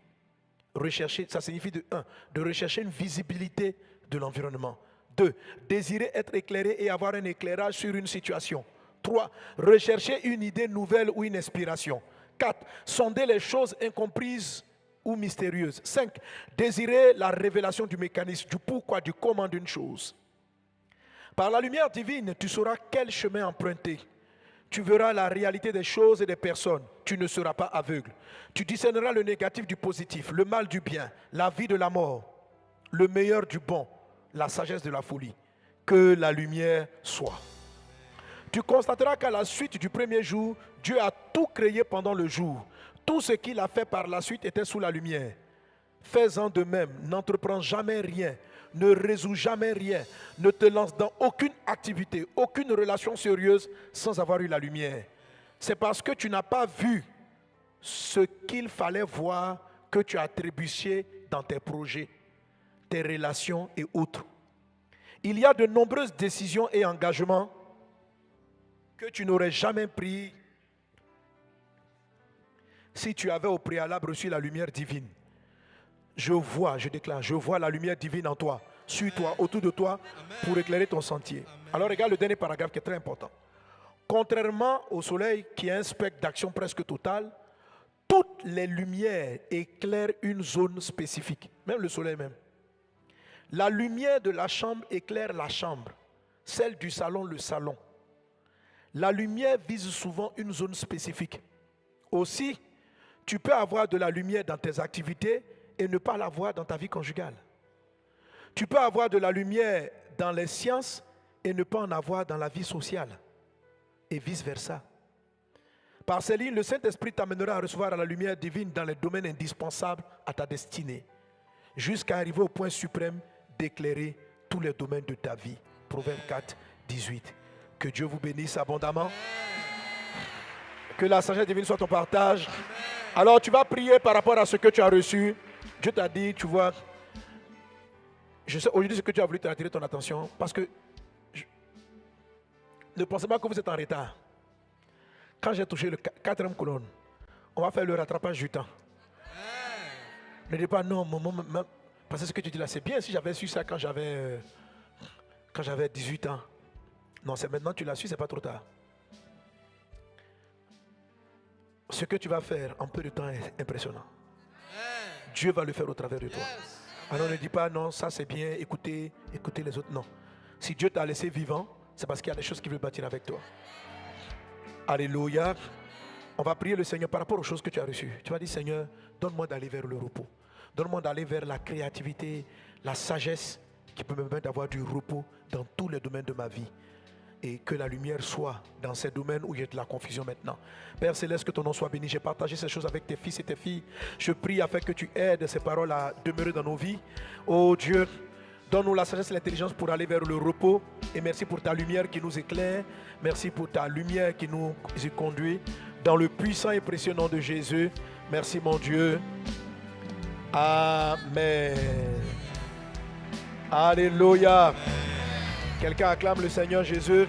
rechercher, ça signifie de rechercher une visibilité de l'environnement. 2. Désirer être éclairé et avoir un éclairage sur une situation. 3. Rechercher une idée nouvelle ou une inspiration. 4. Sonder les choses incomprises ou mystérieuses. 5. Désirer la révélation du mécanisme, du pourquoi, du comment d'une chose. Par la lumière divine, tu sauras quel chemin emprunter. Tu verras la réalité des choses et des personnes. Tu ne seras pas aveugle. Tu discerneras le négatif du positif, le mal du bien, la vie de la mort, le meilleur du bon, la sagesse de la folie. Que la lumière soit. Tu constateras qu'à la suite du premier jour, Dieu a tout créé pendant le jour. Tout ce qu'il a fait par la suite était sous la lumière. Fais-en de même, n'entreprends jamais rien, ne résous jamais rien, ne te lance dans aucune activité, aucune relation sérieuse sans avoir eu la lumière. C'est parce que tu n'as pas vu ce qu'il fallait voir que tu as trébuché dans tes projets, tes relations et autres. Il y a de nombreuses décisions et engagements que tu n'aurais jamais pris si tu avais au préalable reçu la lumière divine. Je déclare, je vois la lumière divine en toi, sur toi, autour de toi, pour éclairer ton sentier. Alors regarde le dernier paragraphe qui est très important. Contrairement au soleil qui a un spectre d'action presque total, toutes les lumières éclairent une zone spécifique, même le soleil même. La lumière de la chambre éclaire la chambre, celle du salon le salon. La lumière vise souvent une zone spécifique. Aussi, tu peux avoir de la lumière dans tes activités et ne pas l'avoir dans ta vie conjugale. Tu peux avoir de la lumière dans les sciences et ne pas en avoir dans la vie sociale. Et vice-versa. Par ces lignes, le Saint-Esprit t'amènera à recevoir la lumière divine dans les domaines indispensables à ta destinée, jusqu'à arriver au point suprême d'éclairer tous les domaines de ta vie. Proverbe 4, 18. Que Dieu vous bénisse abondamment. Que la sagesse divine soit ton partage. Alors tu vas prier par rapport à ce que tu as reçu. Dieu t'a dit, tu vois, je sais aujourd'hui ce que tu as voulu t'attirer ton attention, parce que ne pensez pas que vous êtes en retard. Quand j'ai touché le 4e colonne, on va faire le rattrapage du temps. Ne dis pas non, parce que ce que tu dis là, c'est bien si j'avais su ça quand j'avais 18 ans. Non, c'est maintenant que tu l'as su, c'est pas trop tard. Ce que tu vas faire en peu de temps est impressionnant. Dieu va le faire au travers de toi. Alors ne dis pas non, ça c'est bien, écoutez les autres. Non. Si Dieu t'a laissé vivant, c'est parce qu'il y a des choses qu'il veut bâtir avec toi. Alléluia. On va prier le Seigneur par rapport aux choses que tu as reçues. Tu vas dire, Seigneur, donne-moi d'aller vers le repos. Donne-moi d'aller vers la créativité, la sagesse qui peut me permettre d'avoir du repos dans tous les domaines de ma vie. Et que la lumière soit dans ces domaines où il y a de la confusion maintenant. Père Céleste, que ton nom soit béni. J'ai partagé ces choses avec tes fils et tes filles. Je prie afin que tu aides ces paroles à demeurer dans nos vies. Oh Dieu, donne-nous la sagesse et l'intelligence pour aller vers le repos. Et merci pour ta lumière qui nous éclaire. Merci pour ta lumière qui nous y conduit. Dans le puissant et précieux nom de Jésus. Merci mon Dieu. Amen. Alléluia. Quelqu'un acclame le Seigneur Jésus.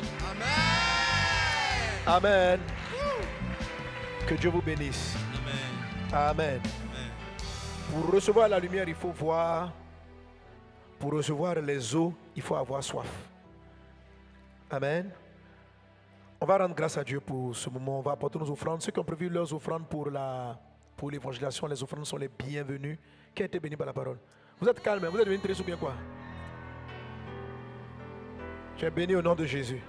Amen. Amen. Que Dieu vous bénisse. Amen. Amen. Pour recevoir la lumière, il faut voir. Pour recevoir les eaux, il faut avoir soif. Amen. On va rendre grâce à Dieu pour ce moment. On va apporter nos offrandes. Ceux qui ont prévu leurs offrandes pour l'évangélisation, les offrandes sont les bienvenus. Qui a été béni par la parole? Vous êtes calme, vous êtes devenu très ou bien quoi? Tu es béni au nom de Jésus.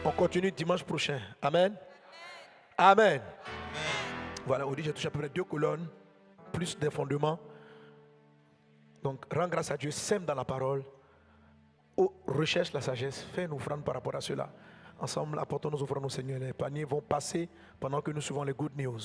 On continue dimanche prochain. Amen. Amen. Voilà, aujourd'hui j'ai touché à peu près 2 colonnes, plus des fondements. Donc, rends grâce à Dieu, sème dans la parole, recherche la sagesse, fais une offrande par rapport à cela. Ensemble, apportons nos offrandes au Seigneur. Les paniers vont passer pendant que nous suivons les good news.